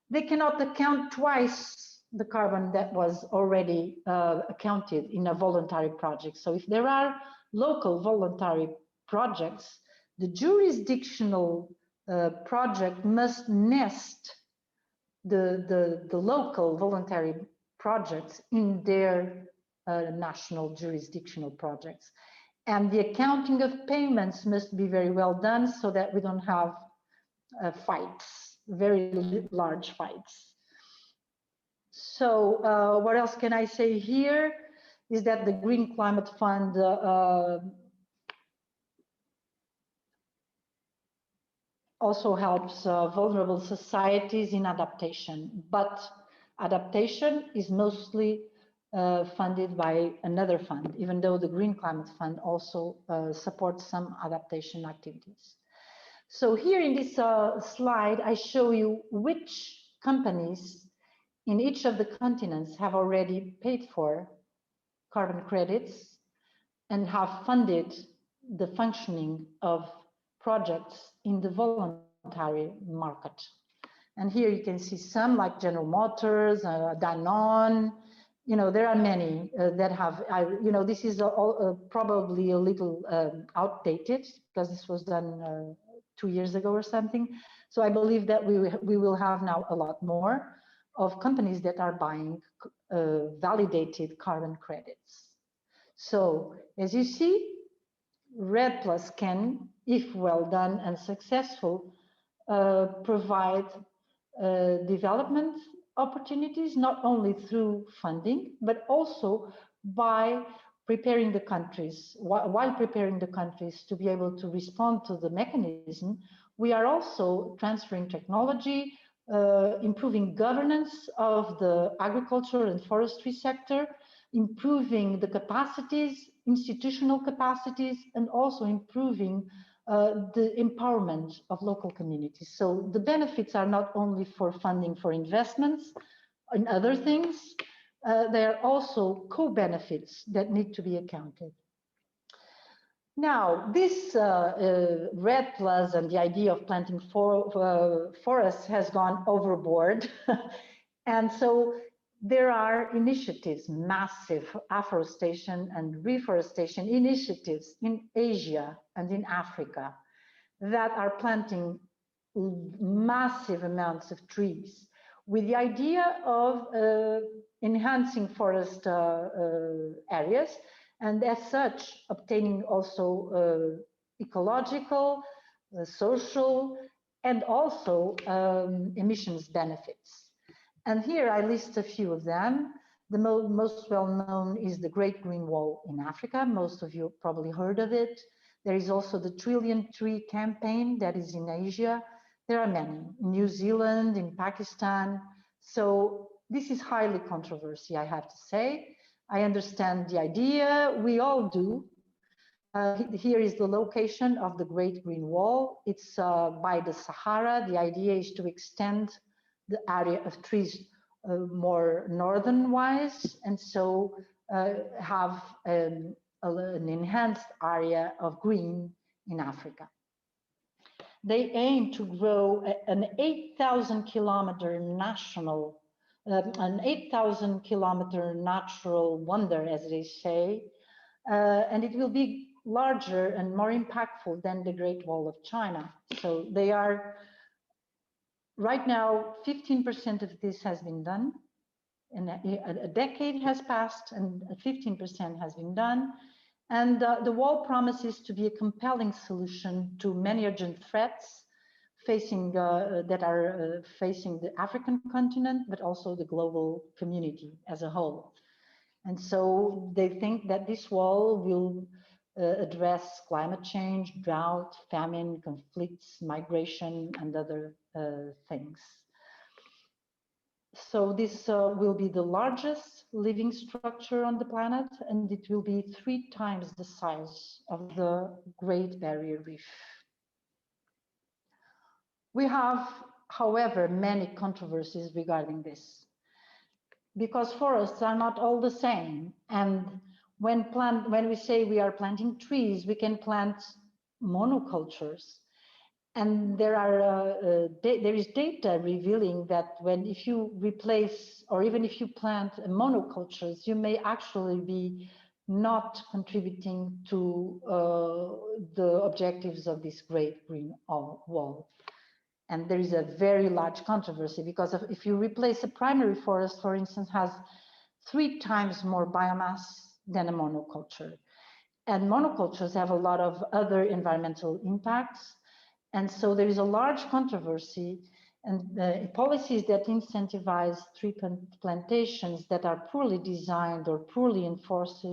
they cannot account twice the carbon that was already accounted in a voluntary project. So if there are local voluntary projects, the jurisdictional project must nest the local voluntary projects in their national jurisdictional projects. And the accounting of payments must be very well done so that we don't have fights, very large fights. So what else can I say here is that the Green Climate Fund also helps vulnerable societies in adaptation, but adaptation is mostly funded by another fund, even though the Green Climate Fund also supports some adaptation activities. So here in this slide, I show you which companies in each of the continents have already paid for carbon credits and have funded the functioning of projects in the voluntary market. And here you can see some like General Motors, Danone. You know, there are many that have, you know, this is probably a little outdated because this was done 2 years ago or something. So I believe that we will have now a lot more of companies that are buying validated carbon credits. So as you see, REDD+ can, if well done and successful, provide development opportunities, not only through funding, but also by preparing the countries. While preparing the countries to be able to respond to the mechanism, we are also transferring technology, improving governance of the agriculture and forestry sector, improving the capacities, institutional capacities, and also improving the empowerment of local communities. So the benefits are not only for funding for investments and other things, there are also co-benefits that need to be accounted. Now, this REDD+ and the idea of planting forests has gone overboard. And so there are initiatives, massive afforestation and reforestation initiatives in Asia and in Africa that are planting massive amounts of trees with the idea of enhancing forest areas, and as such obtaining also ecological, social, and also emissions benefits. And here I list a few of them. The most well-known is the Great Green Wall in Africa. Most of you probably heard of it. There is also the Trillion Tree campaign that is in Asia. There are many, in New Zealand, in Pakistan. So this is highly controversial, I have to say. I understand the idea, we all do. Here is the location of the Great Green Wall. It's by the Sahara. The idea is to extend the area of trees more northern-wise, and so have an enhanced area of green in Africa. They aim to grow an 8,000 kilometer national, an 8,000 kilometer natural wonder, as they say, and it will be larger and more impactful than the Great Wall of China. So they are, right now, 15% of this has been done, and a decade has passed and 15% has been done. And the wall promises to be a compelling solution to many urgent threats facing that are facing the African continent, but also the global community as a whole. And so they think that this wall will address climate change, drought, famine, conflicts, migration, and other things. So this will be the largest living structure on the planet, and it will be 3 times the size of the Great Barrier Reef. We have, however, many controversies regarding this, because forests are not all the same. And when we say we are planting trees, we can plant monocultures. And there is data revealing that if you replace, or even if you plant monocultures, you may actually be not contributing to the objectives of this Great Green Wall. And there is a very large controversy, because if you replace a primary forest, for instance, has 3 times more biomass than a monoculture. And monocultures have a lot of other environmental impacts. And so there is a large controversy, and policies that incentivize tree plantations that are poorly designed or poorly enforced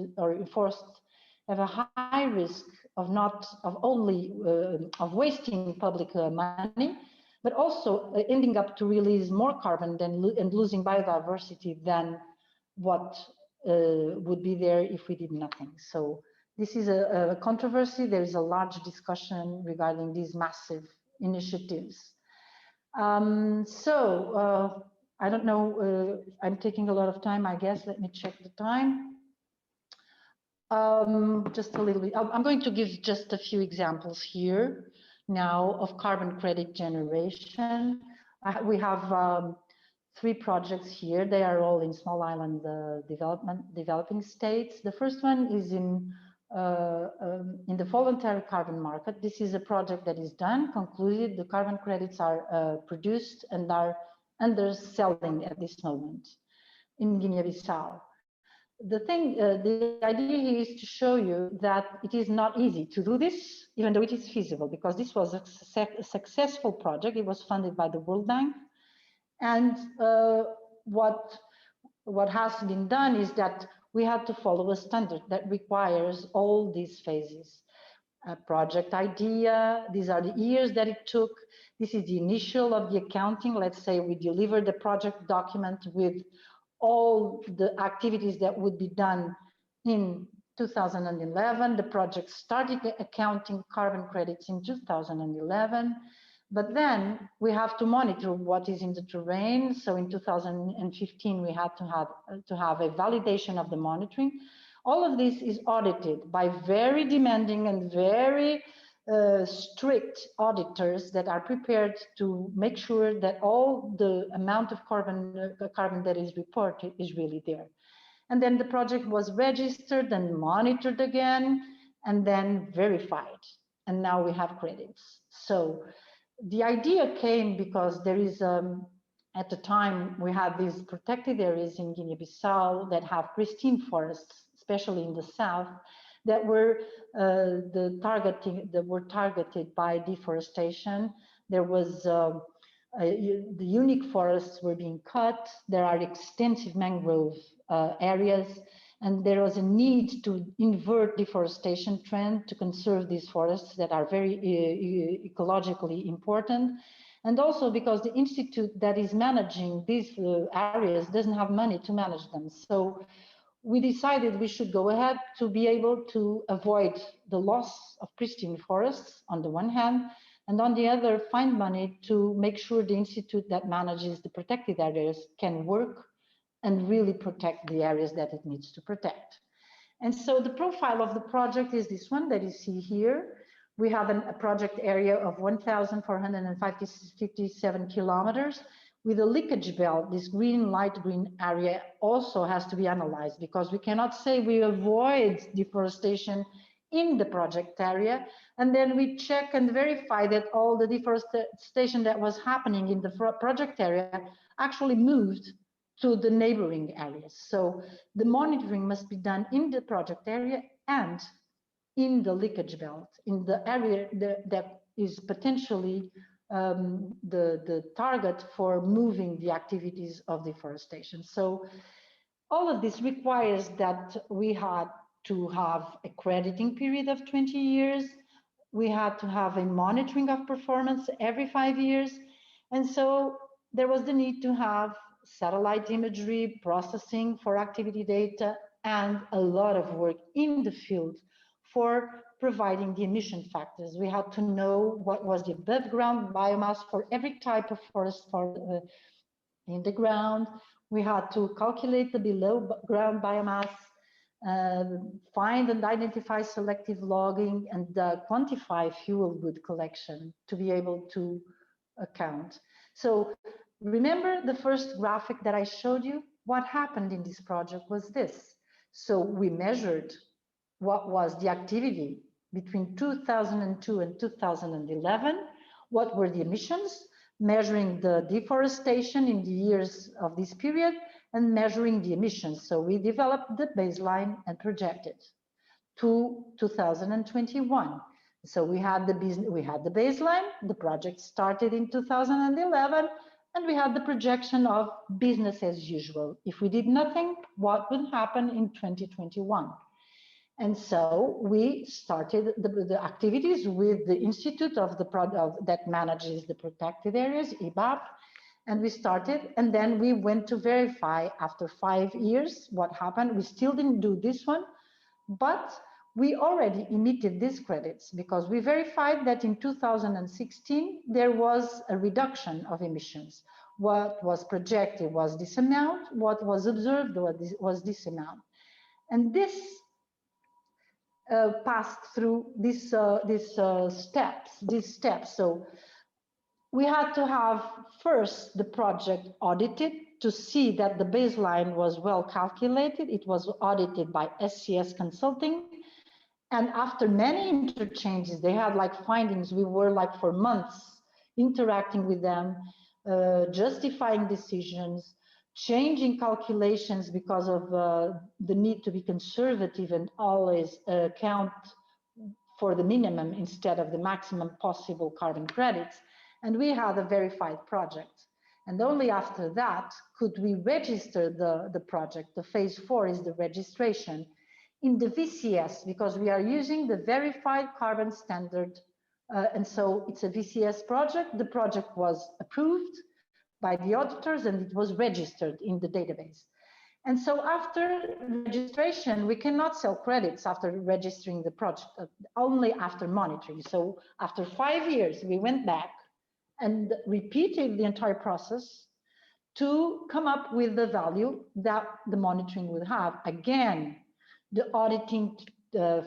have a high risk of wasting public money, but also ending up to release more carbon and losing biodiversity than what would be there if we did nothing. So this is a controversy. There is a large discussion regarding these massive initiatives. I don't know, I'm taking a lot of time, I guess. Let me check the time. Just a little bit. I'm going to give just a few examples here now of carbon credit generation. We have 3 projects here. They are all in small island developing states. The first one is in the voluntary carbon market. This is a project that is done, concluded. The carbon credits are produced and are under selling at this moment in Guinea-Bissau. the idea here is to show you that it is not easy to do this, even though it is feasible, because this was a successful project. It was funded by the World Bank. And what has been done is that we had to follow a standard that requires all these phases. A project idea, these are the years that it took. This is the initial of the accounting. Let's say we delivered the project document with all the activities that would be done in 2011. The project started accounting carbon credits in 2011. But then we have to monitor what is in the terrain. So in 2015, we had to have a validation of the monitoring. All of this is audited by very demanding and very strict auditors that are prepared to make sure that all the amount of carbon that is reported is really there. And then the project was registered and monitored again, and then verified. And now we have credits. So the idea came because there is, at the time, we had these protected areas in Guinea-Bissau that have pristine forests, especially in the south, that were targeted by deforestation. There was the unique forests were being cut. There are extensive mangrove areas, and there was a need to invert deforestation trend to conserve these forests that are very ecologically important. And also because the institute that is managing these areas doesn't have money to manage them. So we decided we should go ahead to be able to avoid the loss of pristine forests on the one hand, and on the other, find money to make sure the institute that manages the protected areas can work and really protect the areas that it needs to protect. And so the profile of the project is this one that you see here. We have a project area of 1,457 kilometers with a leakage belt. This green, light green area also has to be analyzed because we cannot say we avoid deforestation in the project area, and then we check and verify that all the deforestation that was happening in the project area actually moved to the neighboring areas. So the monitoring must be done in the project area and in the leakage belt, in the area that is potentially the target for moving the activities of deforestation. So all of this requires that we had to have a crediting period of 20 years. We had to have a monitoring of performance every 5 years. And so there was the need to have satellite imagery, processing for activity data, and a lot of work in the field for providing the emission factors. We had to know what was the above ground biomass for every type of forest in the ground. We had to calculate the below ground biomass, find and identify selective logging, and quantify fuel wood collection to be able to account. So remember the first graphic that I showed you? What happened in this project was this. So we measured what was the activity between 2002 and 2011, what were the emissions, measuring the deforestation in the years of this period, and measuring the emissions. So we developed the baseline and projected to 2021. So we had the baseline, the project started in 2011, and we had the projection of business as usual. If we did nothing, what would happen in 2021? And so we started the activities with the Institute that manages the protected areas, IBAP, and we started, and then we went to verify after 5 years what happened. We still didn't do this one, but we already emitted these credits because we verified that in 2016 there was a reduction of emissions. What was projected was this amount, what was observed was this amount. And this passed through these steps. So we had to have first the project audited to see that the baseline was well calculated. It was audited by SCS Consulting. And after many interchanges, they had like findings. We were like for months interacting with them, justifying decisions, changing calculations because of the need to be conservative and always account for the minimum instead of the maximum possible carbon credits. And we had a verified project. And only after that could we register the project. The phase 4 is the registration in the VCS, because we are using the verified carbon standard. And so it's a VCS project. The project was approved by the auditors and it was registered in the database. And so after registration, we cannot sell credits after registering the project, only after monitoring. So after 5 years, we went back and repeated the entire process to come up with the value that the monitoring would have. Again, the auditing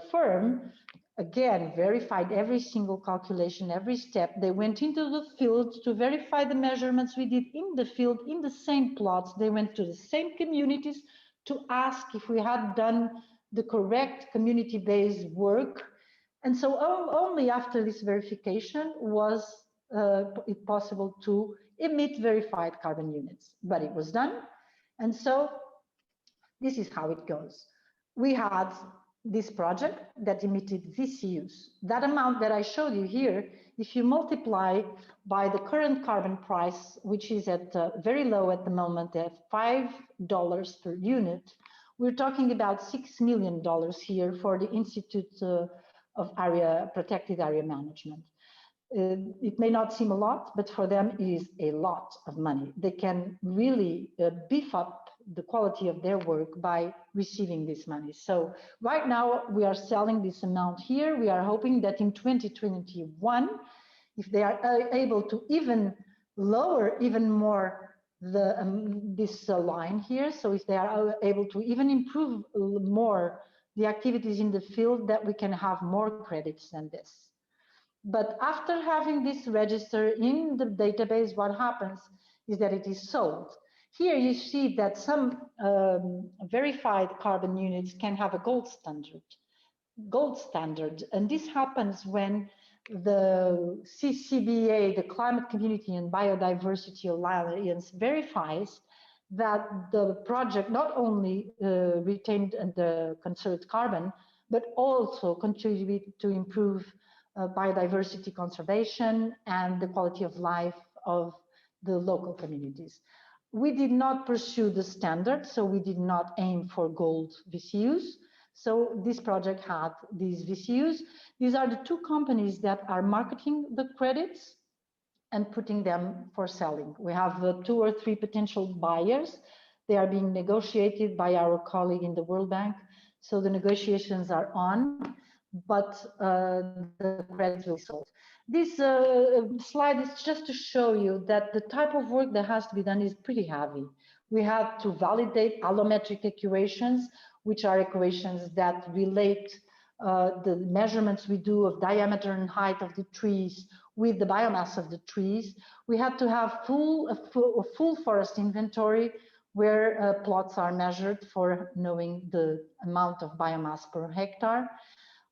firm, again, verified every single calculation, every step. They went into the field to verify the measurements we did in the field, in the same plots. They went to the same communities to ask if we had done the correct community-based work. And so only after this verification was it possible to emit verified carbon units, but it was done. And so this is how it goes. We had this project that emitted VCUs. That amount that I showed you here, if you multiply by the current carbon price, which is at very low at the moment at $5 per unit, we're talking about $6 million here for the Institute of Protected Area Management. It may not seem a lot, but for them it is a lot of money. They can really beef up the quality of their work by receiving this money. So right now we are selling this amount here. We are hoping that in 2021, if they are able to even lower even more this line here, so if they are able to even improve more the activities in the field, that we can have more credits than this. But after having this register in the database, what happens is that it is sold. Here you see that some verified carbon units can have a gold standard. And this happens when the CCBA, the Climate Community and Biodiversity Alliance, verifies that the project not only retained the conserved carbon, but also contribute to improve biodiversity conservation and the quality of life of the local communities. We did not pursue the standard, so we did not aim for gold VCUs. So this project had these VCUs. These are the two companies that are marketing the credits and putting them for selling. We have 2 or 3 potential buyers. They are being negotiated by our colleague in the World Bank. So the negotiations are on, but the credits will be sold. This slide is just to show you that the type of work that has to be done is pretty heavy. We have to validate allometric equations, which are equations that relate the measurements we do of diameter and height of the trees with the biomass of the trees. We had to have a full forest inventory where plots are measured for knowing the amount of biomass per hectare.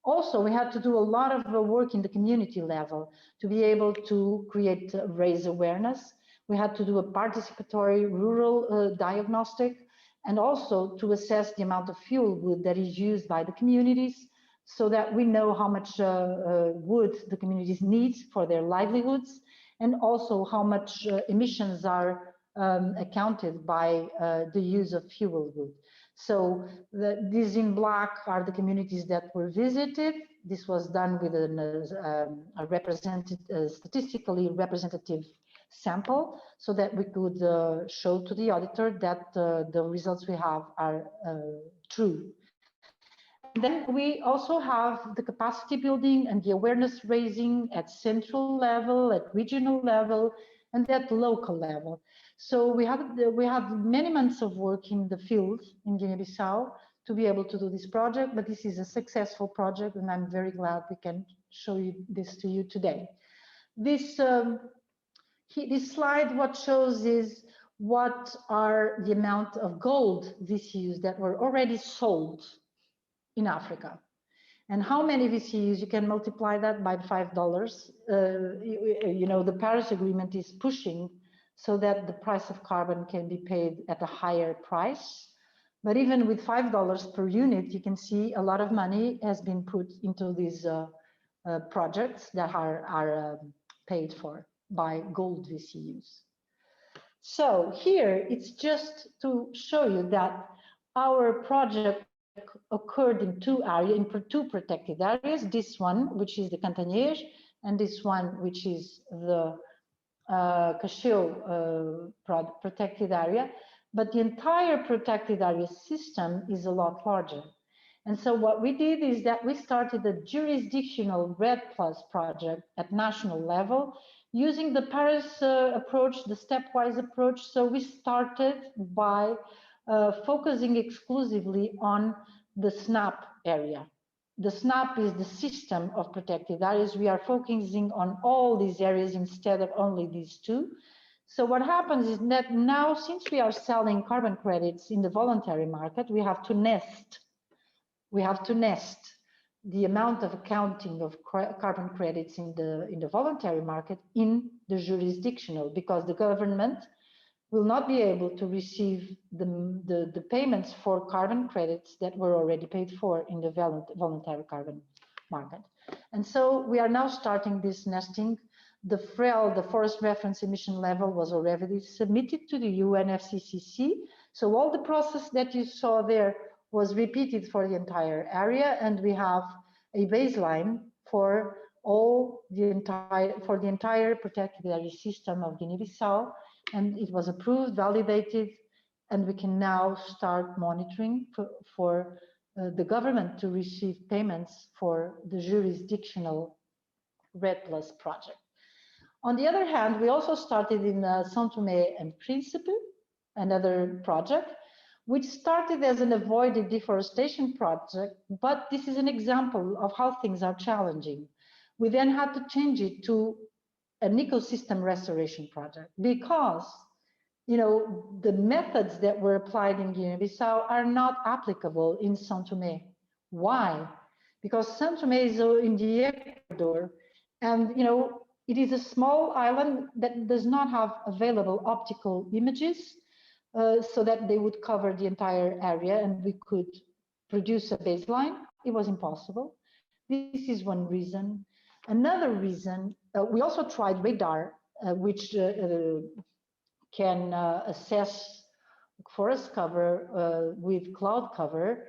Also, we had to do a lot of work in the community level to be able to raise awareness. We had to do a participatory rural diagnostic, and also to assess the amount of fuel wood that is used by the communities, so that we know how much wood the communities need for their livelihoods, and also how much emissions are accounted by the use of fuel wood. So these in black are the communities that were visited. This was done with a statistically representative sample, so that we could show to the auditor that the results we have are true. And then we also have the capacity building and the awareness raising at central level, at regional level, and at local level. So we have many months of work in the field in Guinea-Bissau to be able to do this project, but this is a successful project, and I'm very glad we can show you this to you today. This slide, what shows is what are the amount of gold VCUs that were already sold in Africa. And how many VCUs, you can multiply that by $5. You know, the Paris Agreement is pushing so that the price of carbon can be paid at a higher price. But even with $5 per unit, you can see a lot of money has been put into these projects that are paid for by gold VCUs. So here it's just to show you that our project occurred in two areas, in two protected areas. This one, which is the Cantanhede, and this one, which is the Cacheu protected area. But the entire protected area system is a lot larger. And so what we did is that we started a jurisdictional REDD+ project at national level using the Paris approach, the stepwise approach. So we started by focusing exclusively on the SNAP area. The SNAP is the system of protected areas. We are focusing on all these areas instead of only these two. So what happens is that now, since we are selling carbon credits in the voluntary market, we have to nest. We have to nest the amount of accounting of carbon credits in the voluntary market in the jurisdictional, because the government will not be able to receive the payments for carbon credits that were already paid for in the voluntary carbon market. And so we are now starting this nesting. The FREL, the Forest Reference Emission Level, was already submitted to the UNFCCC. So all the process that you saw there was repeated for the entire area, and we have a baseline for the entire protected area system of Guinea-Bissau, and it was approved, validated, and we can now start monitoring for the government to receive payments for the jurisdictional REDD+ project. On the other hand, we also started in São Tomé and Príncipe, another project, which started as an avoided deforestation project, but this is an example of how things are challenging. We then had to change it to an ecosystem restoration project because, you know, the methods that were applied in Guinea-Bissau are not applicable in São Tomé. Why? Because São Tomé is in the Ecuador, and, you know, it is a small island that does not have available optical images so that they would cover the entire area and we could produce a baseline. It was impossible. This is one reason. Another reason, we also tried radar, which can assess forest cover with cloud cover,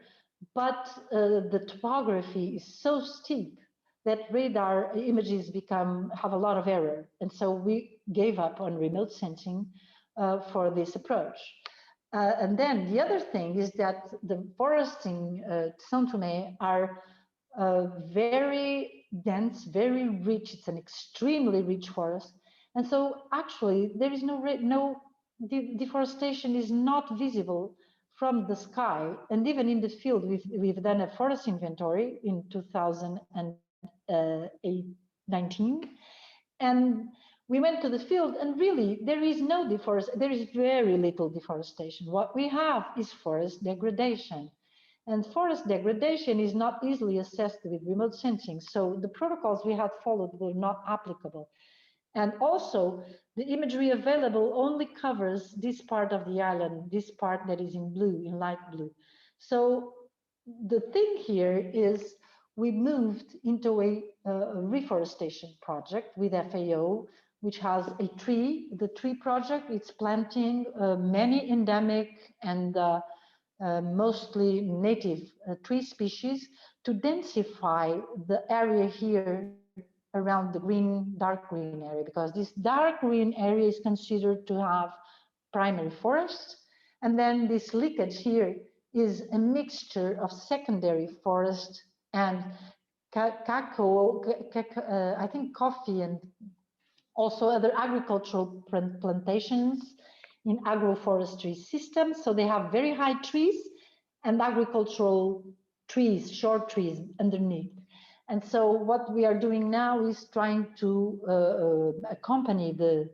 but the topography is so steep that radar images have a lot of error. And so we gave up on remote sensing for this approach. And then the other thing is that the forests in São Tomé are very dense, very rich. It's an extremely rich forest. And so actually there is deforestation is not visible from the sky. And even in the field, we've done a forest inventory in 2019. And we went to the field and really there is no deforestation. There is very little deforestation. What we have is forest degradation. And forest degradation is not easily assessed with remote sensing. So the protocols we had followed were not applicable. And also the imagery available only covers this part of the island, this part that is in blue, in light blue. So the thing here is we moved into a reforestation project with FAO, which has a tree. The tree project, it's planting many endemic and mostly native tree species to densify the area here around the green, dark green area, because this dark green area is considered to have primary forests. And then this leakage here is a mixture of secondary forest and cacao, I think coffee, and also other agricultural plantations in agroforestry systems. So they have very high trees and agricultural trees, short trees underneath. And so what we are doing now is trying to accompany the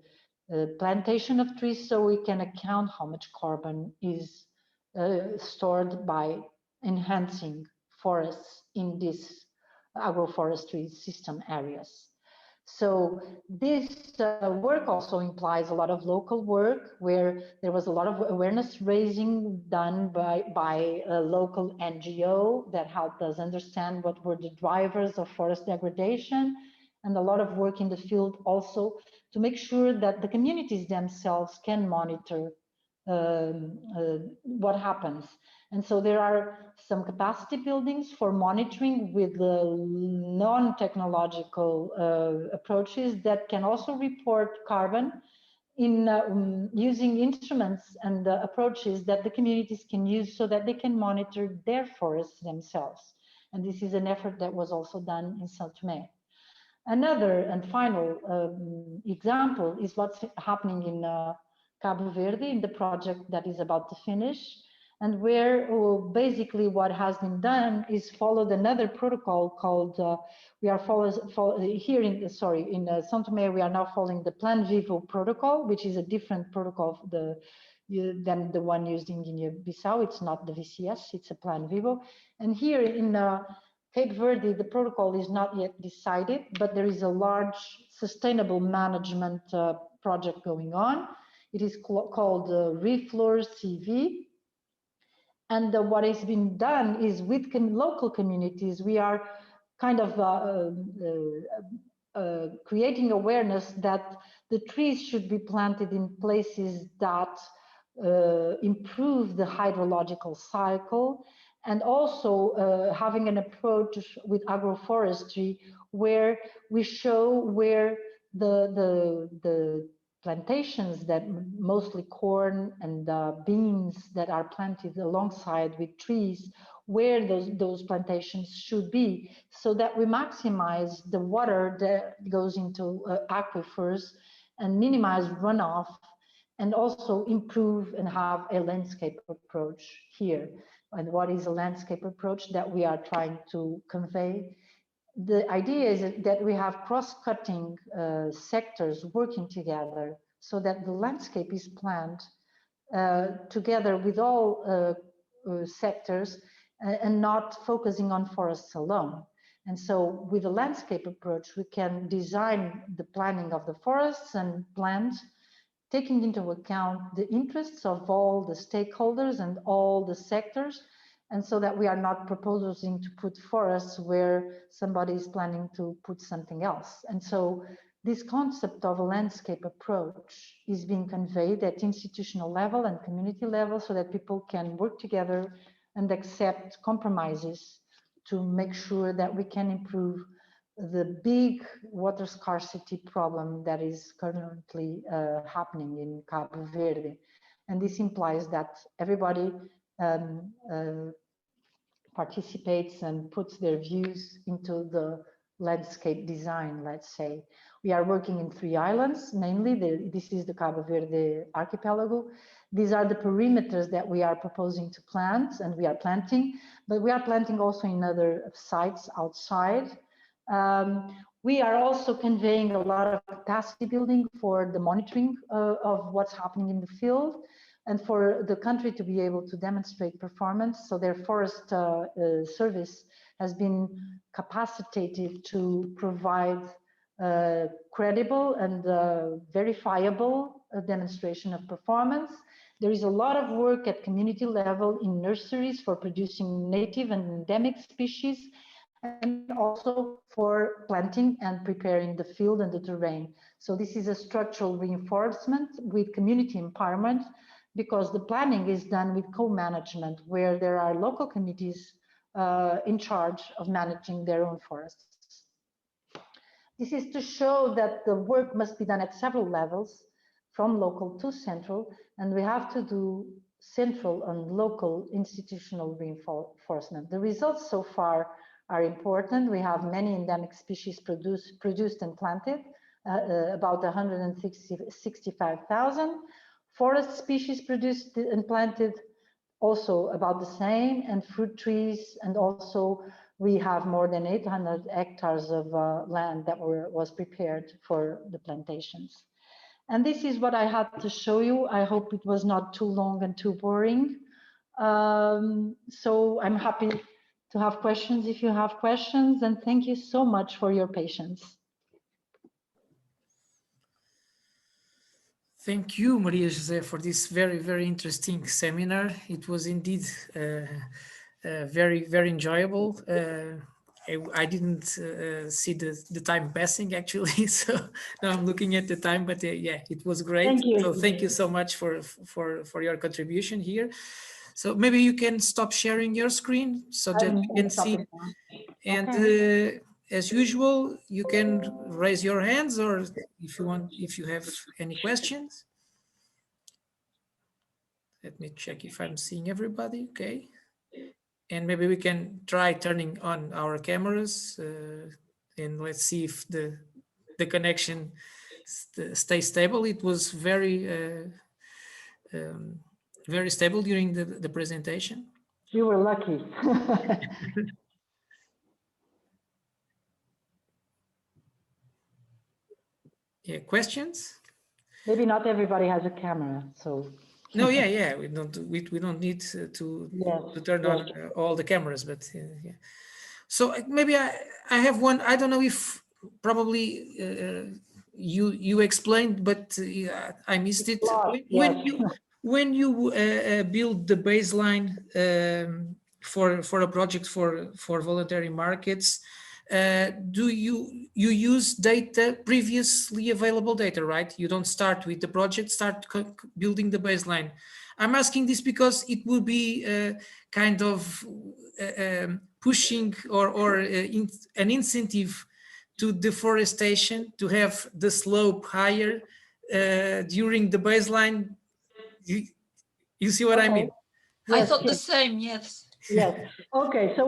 plantation of trees so we can account how much carbon is stored by enhancing forests in these agroforestry system areas. So this work also implies a lot of local work, where there was a lot of awareness raising done by a local NGO that helped us understand what were the drivers of forest degradation, and a lot of work in the field also to make sure that the communities themselves can monitor what happens. And so there are some capacity buildings for monitoring with the non-technological approaches that can also report carbon in using instruments and approaches that the communities can use so that they can monitor their forests themselves. And this is an effort that was also done in São Tomé. Another and final example is what's happening in Cabo Verde, in the project that is about to finish, and where basically what has been done is followed another protocol called, we are here in São Tomé, we are now following the Plan Vivo protocol, which is a different protocol than the one used in Guinea-Bissau. It's not the VCS, it's a Plan Vivo. And here in Cape Verde, the protocol is not yet decided, but there is a large sustainable management project going on. It is called Refloor CV. And what has been done is with local communities, we are kind of creating awareness that the trees should be planted in places that improve the hydrological cycle, and also having an approach with agroforestry where we show where the plantations that mostly corn and beans that are planted alongside with trees, where those plantations should be, so that we maximize the water that goes into aquifers and minimize runoff, and also improve and have a landscape approach here. And what is a landscape approach that we are trying to convey? The idea is that we have cross-cutting sectors working together so that the landscape is planned together with all sectors and not focusing on forests alone. And so with a landscape approach, we can design the planning of the forests and plants, taking into account the interests of all the stakeholders and all the sectors, and so that we are not proposing to put forests where somebody is planning to put something else. And so this concept of a landscape approach is being conveyed at institutional level and community level so that people can work together and accept compromises to make sure that we can improve the big water scarcity problem that is currently happening in Cabo Verde. And this implies that everybody participates and puts their views into the landscape design, let's say. We are working in 3 islands, mainly. This is the Cabo Verde archipelago. These are the perimeters that we are proposing to plant, and we are planting, but we are planting also in other sites outside. We are also conveying a lot of capacity building for the monitoring of what's happening in the field, and for the country to be able to demonstrate performance. So their forest service has been capacitated to provide credible and verifiable demonstration of performance. There is a lot of work at community level in nurseries for producing native and endemic species, and also for planting and preparing the field and the terrain. So this is a structural reinforcement with community empowerment, because the planning is done with co-management, where there are local committees in charge of managing their own forests. This is to show that the work must be done at several levels, from local to central, and we have to do central and local institutional reinforcement. The results so far are important. We have many endemic species produced and planted, about 165,000. Forest species produced and planted, also about the same, and fruit trees, and also we have more than 800 hectares of land that was prepared for the plantations. And this is what I had to show you. I hope it was not too long and too boring. So I'm happy to have questions if you have questions, and thank you so much for your patience. Thank you, Maria José, for this very, very interesting seminar. It was indeed very, very enjoyable. I didn't see the time passing actually, so now I'm looking at the time. But yeah, it was great. Thank you. So thank you so much for your contribution here. So maybe you can stop sharing your screen so that we can see. And as usual, you can raise your hands, or if you want, if you have any questions. Let me check if I'm seeing everybody. Okay. And maybe we can try turning on our cameras and let's see if the connection stays stable. It was very very stable during the presentation. You were lucky. Yeah, questions? Maybe not everybody has a camera, so. No, yeah, we don't need to turn on all the cameras, but yeah. So maybe I have one. I don't know if probably you explained, but I missed it. When you build the baseline for a project for voluntary markets, do you use data, previously available data, right? You don't start with the project, start building the baseline. I'm asking this because it will be kind of pushing or an incentive to deforestation to have the slope higher during the baseline. You see what I mean? Yes, I thought the same, yes. Yes. Okay. So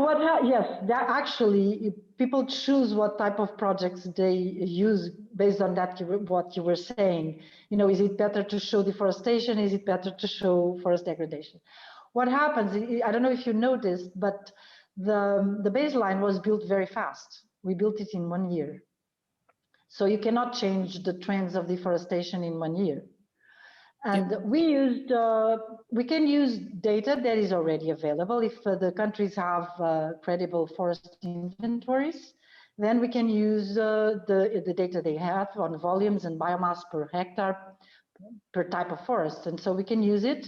yes, that actually people choose what type of projects they use based on that, what you were saying. You know, is it better to show deforestation? Is it better to show forest degradation? What happens, I don't know if you noticed, but the baseline was built very fast. We built it in 1 year. So you cannot change the trends of deforestation in 1 year. And we can use data that is already available. If the countries have credible forest inventories, then we can use the data they have on volumes and biomass per hectare per type of forest. And so we can use it.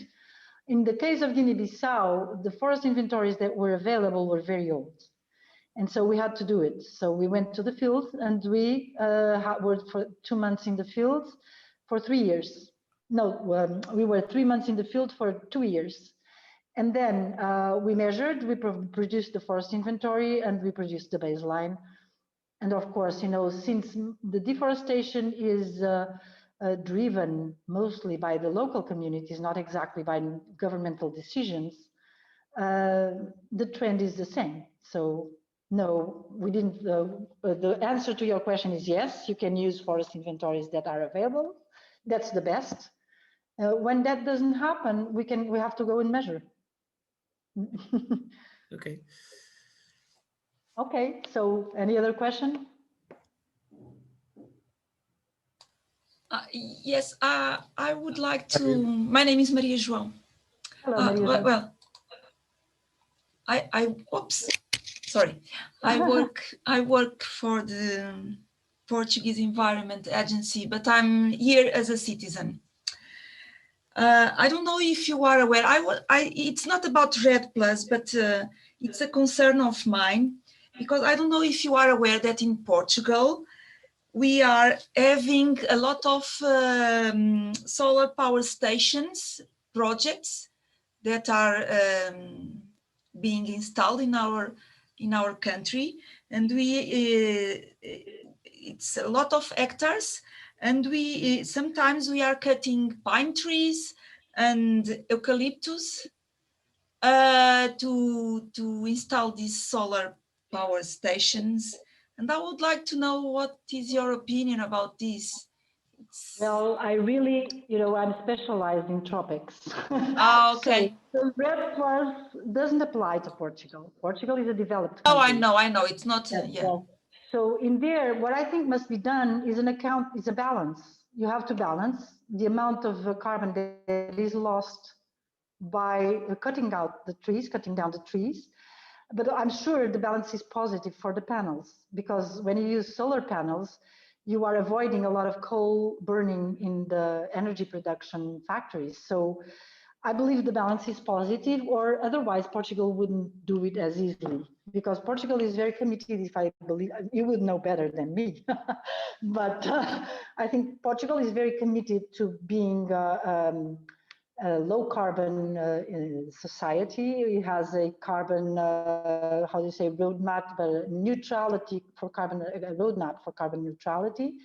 In the case of Guinea-Bissau, the forest inventories that were available were very old. And so we had to do it. So we went to the field and we worked for 2 months in the field for 3 years. No, we were 3 months in the field for 2 years. And then we measured, we produced the forest inventory and we produced the baseline. And of course, you know, since the deforestation is driven mostly by the local communities, not exactly by governmental decisions, the trend is the same. So no, we didn't, the answer to your question is yes, you can use forest inventories that are available. That's the best. When that doesn't happen, we have to go and measure. Okay. Okay, so any other question? Yes, I would like to, my name is Maria João. Hello, Maria João. Well, oops, sorry. I work for the Portuguese Environment Agency, but I'm here as a citizen. I don't know if you are aware, it's not about REDD+, but it's a concern of mine, because I don't know if you are aware that in Portugal, we are having a lot of solar power stations projects that are being installed in our country, and it's a lot of hectares, and sometimes we are cutting pine trees and eucalyptus to install these solar power stations. And I would like to know what is your opinion about this? Well, I really, you know, I'm specialized in tropics. Okay. So the REDD+ doesn't apply to Portugal. Portugal is a developed country. Oh, I know. It's not, yeah. So in there, what I think must be done is a balance. You have to balance the amount of carbon that is lost by cutting down the trees. But I'm sure the balance is positive for the panels, because when you use solar panels, you are avoiding a lot of coal burning in the energy production factories. So I believe the balance is positive, or otherwise Portugal wouldn't do it as easily, because Portugal is very committed. If I believe, you would know better than me, but I think Portugal is very committed to being a low carbon society. It has a carbon, how do you say, roadmap, but neutrality for carbon, a roadmap for carbon neutrality.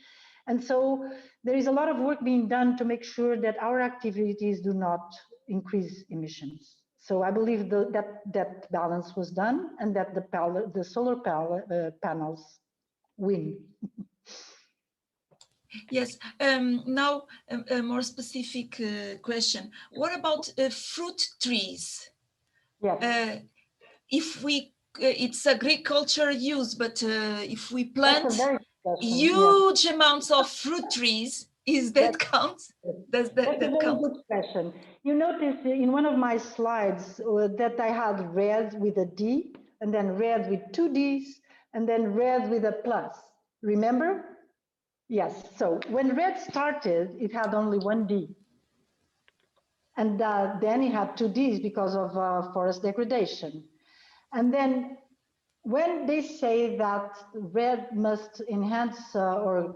And so there is a lot of work being done to make sure that our activities do not increase emissions. So I believe that balance was done, and that the solar panels win. Yes. Now, a more specific question. What about fruit trees? Yes. If we, it's agriculture use, but if we plant huge amounts of fruit trees, is that count? Does that That's a very count? good question. You notice in one of my slides that I had red with a D, and then red with two Ds, and then red with a plus. Remember? Yes. So when red started, it had only one D. And then it had two Ds because of forest degradation. And then when they say that REDD must enhance or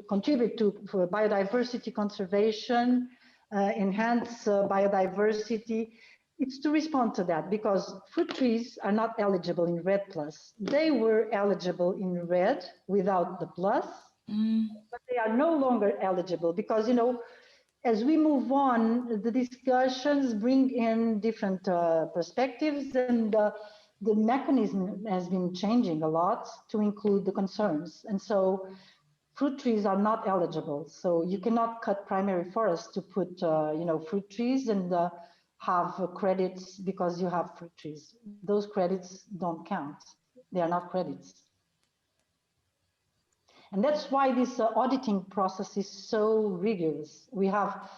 contribute to biodiversity conservation, enhance biodiversity, it's to respond to that, because fruit trees are not eligible in REDD+. They were eligible in REDD without the plus, but they are no longer eligible because, you know, as we move on, the discussions bring in different perspectives, and the mechanism has been changing a lot to include the concerns. And so fruit trees are not eligible. So you cannot cut primary forests to put, you know, fruit trees and have credits because you have fruit trees. Those credits don't count. They are not credits. And that's why this auditing process is so rigorous. We have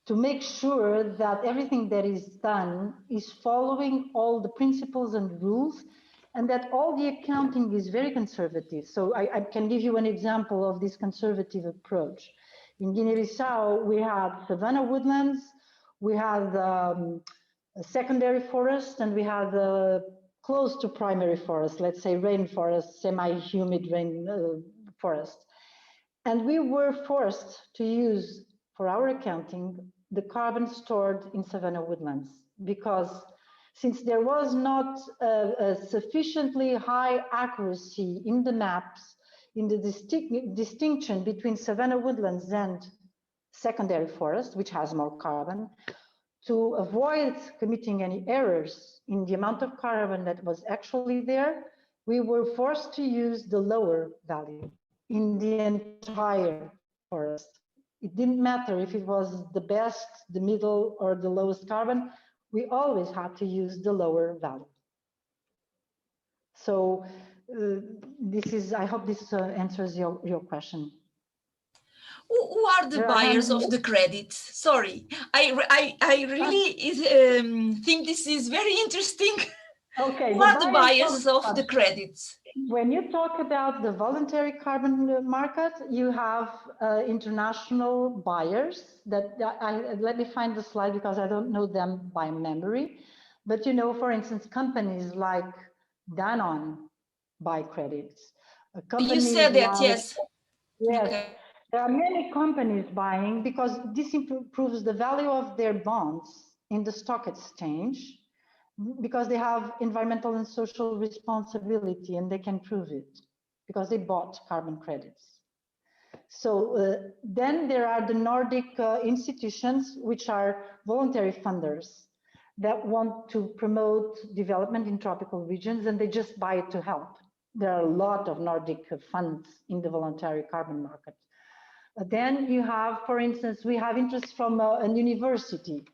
to make sure that everything that is done is following all the principles and rules, and that all the accounting is very conservative. So I can give you an example of this conservative approach. In Guinea-Bissau, we had savanna woodlands, we had a secondary forest, and we had close to primary forest, let's say rainforest, semi-humid rain forest. And we were forced to use, for our accounting, the carbon stored in savanna woodlands, because since there was not a sufficiently high accuracy in the maps, in the distinction between savanna woodlands and secondary forest, which has more carbon, to avoid committing any errors in the amount of carbon that was actually there, we were forced to use the lower value in the entire forest. It didn't matter if it was the best, the middle, or the lowest carbon, we always had to use the lower value. So this is, I hope this answers your question. Who are the buyers of the credits? Sorry, I really think this is very interesting. Okay. Who are the buyers of the credits? When you talk about the voluntary carbon market, you have international buyers that let me find the slide because I don't know them by memory. But you know, for instance, companies like Danone buy credits. You said that, yes. Yes. Okay. There are many companies buying because this improves the value of their bonds in the stock exchange, because they have environmental and social responsibility and they can prove it because they bought carbon credits. So then there are the Nordic institutions, which are voluntary funders that want to promote development in tropical regions, and they just buy it to help. There are a lot of Nordic funds in the voluntary carbon market. Then you have, for instance, we have interest from a university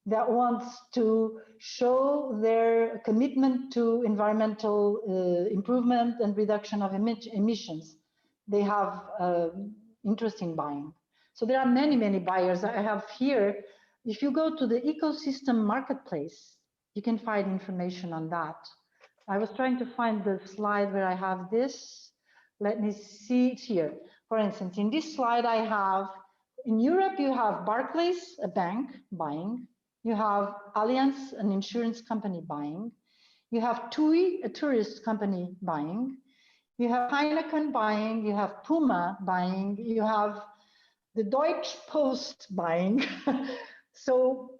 that wants to show their commitment to environmental improvement and reduction of emissions. They have interest in buying. So there are many, many buyers. I have here, if you go to the ecosystem marketplace, you can find information on that. I was trying to find the slide where I have this. Let me see it here. For instance, in this slide I have, in Europe, you have Barclays, a bank, buying. You have Allianz, an insurance company, buying. You have TUI, a tourist company, buying. You have Heineken buying. You have Puma buying. You have the Deutsche Post buying. So,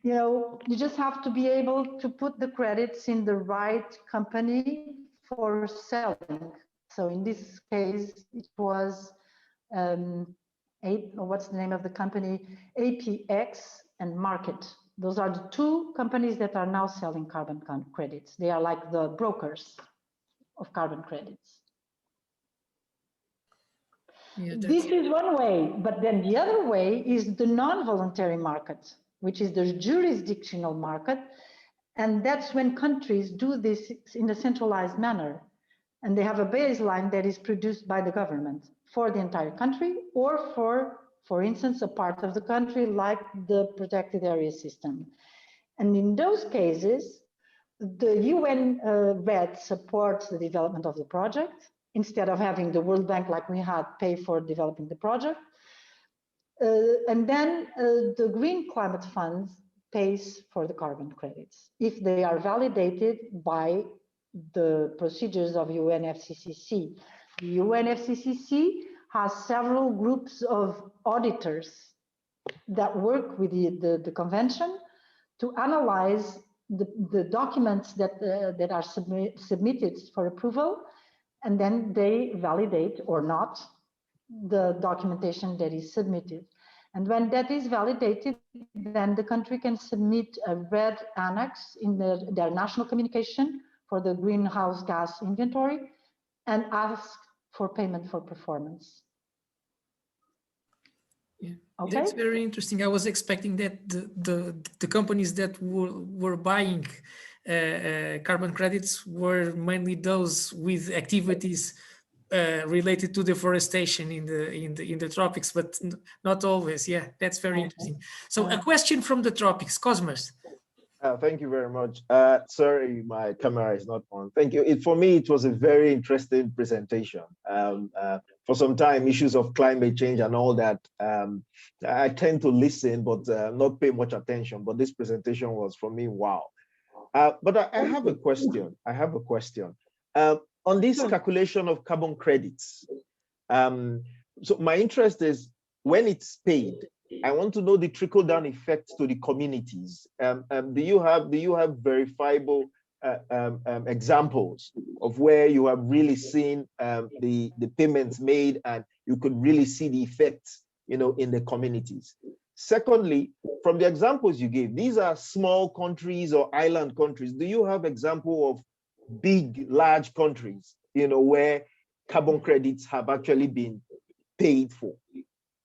you just have to be able to put the credits in the right company for selling. So in this case, it was what's the name of the company? APX and Market. Those are the two companies that are now selling carbon credits. They are like the brokers of carbon credits. Yeah, this is one way, but then the other way is the non-voluntary market, which is the jurisdictional market. And that's when countries do this in a centralized manner. And they have a baseline that is produced by the government for the entire country, or for instance, a part of the country like the protected area system. And in those cases, the UN REDD supports the development of the project instead of having the World Bank, like we had, pay for developing the project. And then the Green Climate Fund pays for the carbon credits if they are validated by the procedures of UNFCCC. The UNFCCC has several groups of auditors that work with the convention to analyze the documents that are submitted for approval, and then they validate or not the documentation that is submitted. And when that is validated, then the country can submit a REDD annex in their national communication for the greenhouse gas inventory and ask for payment for performance. Yeah, okay. That's very interesting. I was expecting that the companies that were buying carbon credits were mainly those with activities related to deforestation in the tropics, but not always. Yeah, that's very interesting. So a question from the tropics, Cosmos. Thank you very much. Sorry, my camera is not on. Thank you. For me, it was a very interesting presentation. For some time, issues of climate change and all that, I tend to listen, but not pay much attention. But this presentation was, for me, wow. But I have a question. On this calculation of carbon credits. So my interest is when it's paid, I want to know the trickle-down effects to the communities. Do you have verifiable examples of where you have really seen the payments made and you could really see the effects, in the communities? Secondly, from the examples you gave, these are small countries or island countries. Do you have example of big, large countries, where carbon credits have actually been paid for?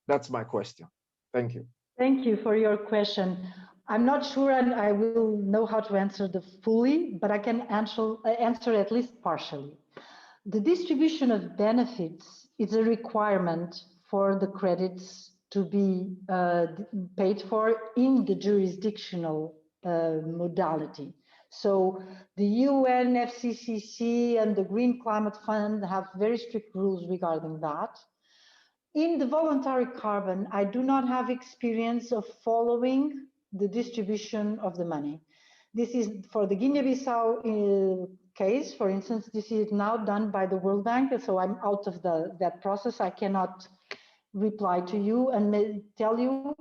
That's my question. Thank you. Thank you for your question. I'm not sure and I will know how to answer the fully, but I can answer at least partially. The distribution of benefits is a requirement for the credits to be paid for in the jurisdictional modality. So the UNFCCC and the Green Climate Fund have very strict rules regarding that. In the voluntary carbon, I do not have experience of following the distribution of the money. This is for the Guinea-Bissau case, for instance, this is now done by the World Bank, so I'm out of that process. I cannot reply to you and tell you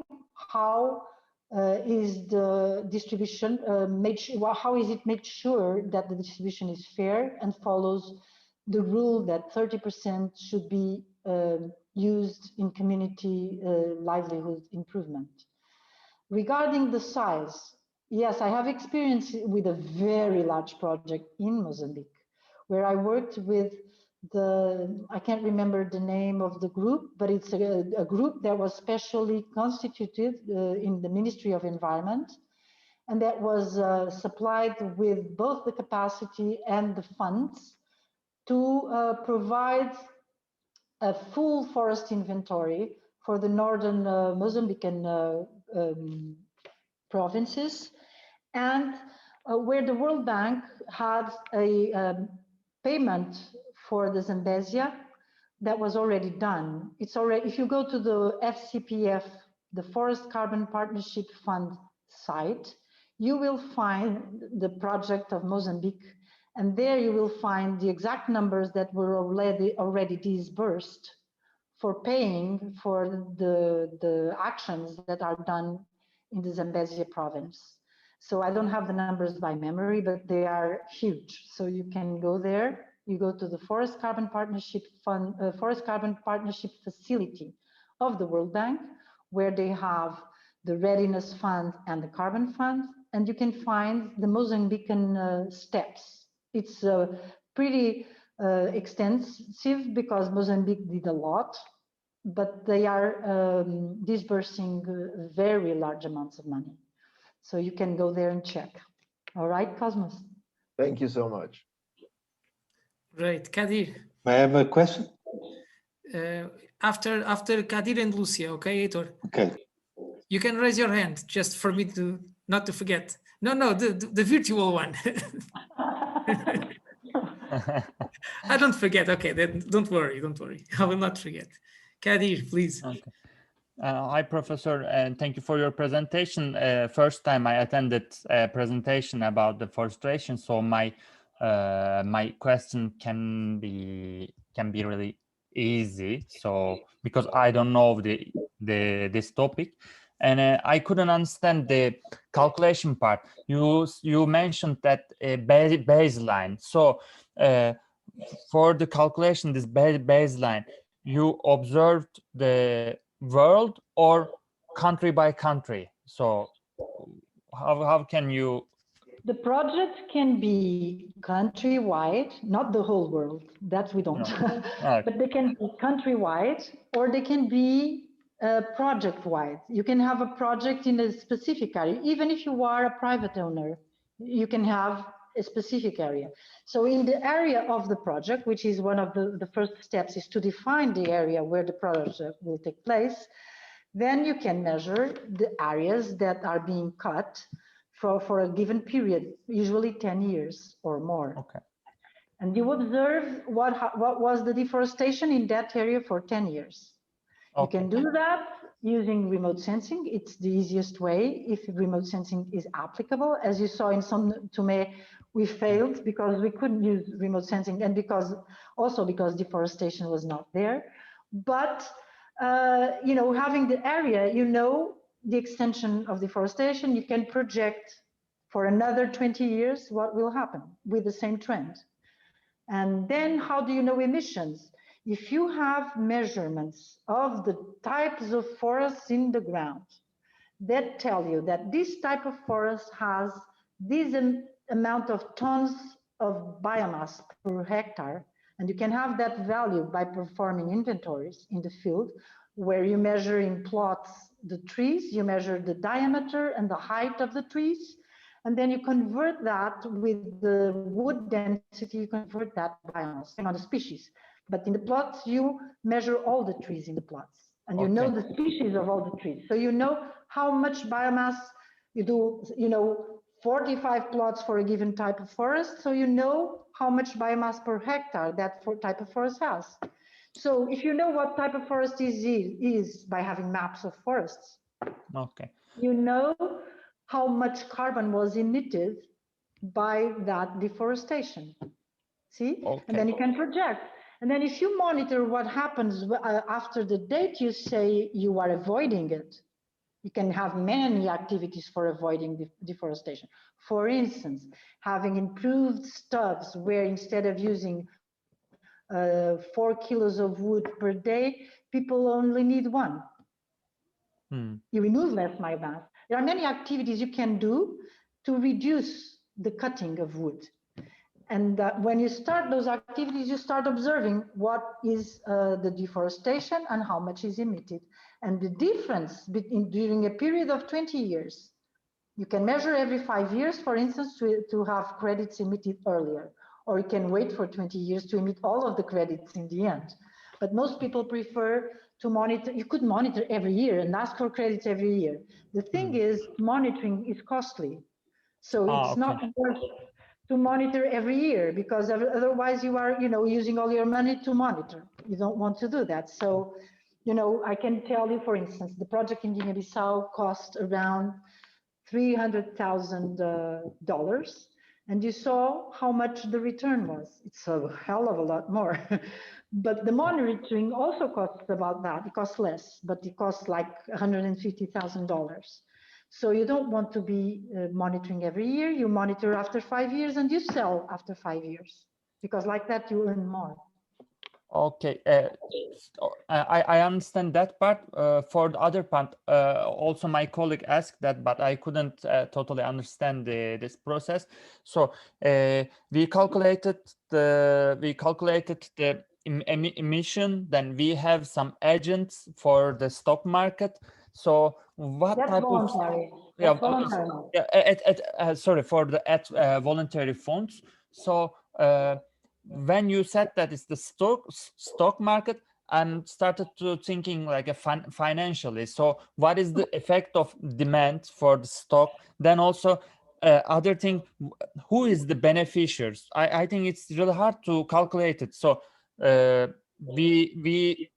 how is the distribution how is it made sure that the distribution is fair and follows the rule that 30% should be used in community livelihood improvement. Regarding the size, yes, I have experience with a very large project in Mozambique, where I worked with I can't remember the name of the group, but it's a group that was specially constituted in the Ministry of Environment, and that was supplied with both the capacity and the funds to provide a full forest inventory for the northern Mozambican provinces, and where the World Bank had a payment for the Zambezia that was already done. It's already, if you go to the FCPF, the Forest Carbon Partnership Fund site, you will find the project of Mozambique, and there you will find the exact numbers that were already disbursed for paying for the actions that are done in the Zambezia province. So I don't have the numbers by memory, but they are huge. So you can go there. You go to the Forest Carbon Partnership Fund, Forest Carbon Partnership Facility of the World Bank, where they have the Readiness Fund and the Carbon Fund, and you can find the Mozambican steps. It's pretty extensive because Mozambique did a lot, but they are disbursing very large amounts of money. So you can go there and check. All right, Cosmos. Thank you so much. Great, Kadir. May I have a question? After Kadir and Lucia, okay, Heitor? Okay. You can raise your hand just for me to not to forget. No, the virtual one. I don't forget. Okay, then don't worry. I will not forget. Kadir, please. Okay. Hi, Professor, and thank you for your presentation. First time I attended a presentation about deforestation, so my question can be really easy. So because I don't know this topic, and I couldn't understand the calculation part. You mentioned that baseline. So for the calculation, this baseline, you observed the world or country by country? So how can you? The project can be countrywide, not the whole world, that we don't, No. Okay. but they can be countrywide or they can be project-wide. You can have a project in a specific area. Even if you are a private owner, you can have a specific area. So in the area of the project, which is one of the first steps, is to define the area where the project will take place. Then you can measure the areas that are being cut for a given period, usually 10 years or more. Okay. And you observe what was the deforestation in that area for 10 years. Okay. You can do that using remote sensing. It's the easiest way if remote sensing is applicable. As you saw in São Tomé, we failed because we couldn't use remote sensing and because deforestation was not there. But having the area, the extension of deforestation, you can project for another 20 years what will happen with the same trend. And then how do you know emissions? If you have measurements of the types of forests in the ground that tell you that this type of forest has this amount of tons of biomass per hectare, and you can have that value by performing inventories in the field, where you measure in plots the trees, you measure the diameter and the height of the trees, and then you convert that with the wood density, you convert that biomass, not the species. But in the plots, you measure all the trees in the plots, and you know the species of all the trees. So you know how much biomass you do, 45 plots for a given type of forest, so you know how much biomass per hectare that type of forest has. So if you know what type of forest is by having maps of forests, Okay. you know how much carbon was emitted by that deforestation. See? Okay. And then you can project. And then if you monitor what happens after the date you say you are avoiding it, you can have many activities for avoiding deforestation. For instance, having improved stubs where instead of using 4 kilos of wood per day, people only need 1. You remove less biomass. There are many activities you can do to reduce the cutting of wood. And when you start those activities, you start observing what is the deforestation and how much is emitted. And the difference during a period of 20 years, you can measure every 5 years, for instance, to have credits emitted earlier, or you can wait for 20 years to emit all of the credits in the end. But most people prefer to monitor. You could monitor every year and ask for credits every year. The thing is, monitoring is costly. So it's not worth to monitor every year, because otherwise you are, using all your money to monitor. You don't want to do that. So, I can tell you, for instance, the project in Guinea-Bissau cost around $300,000, and you saw how much the return was. It's a hell of a lot more. But the monitoring also costs about that. It costs less, but it costs like $150,000. So you don't want to be monitoring every year. You monitor after 5 years and you sell after 5 years, because like that you earn more. Okay, I understand that part. For the other part, also my colleague asked that, but I couldn't totally understand this process. So we calculated the emission. Then we have some agents for the stock market. So what That's type voluntary. Yeah, That's voluntary. sorry, for the voluntary funds. So when you said that it's the stock market, I'm started to thinking like a financially. So what is the effect of demand for the stock? Then also other thing, who is the beneficiaries? I think it's really hard to calculate it. So we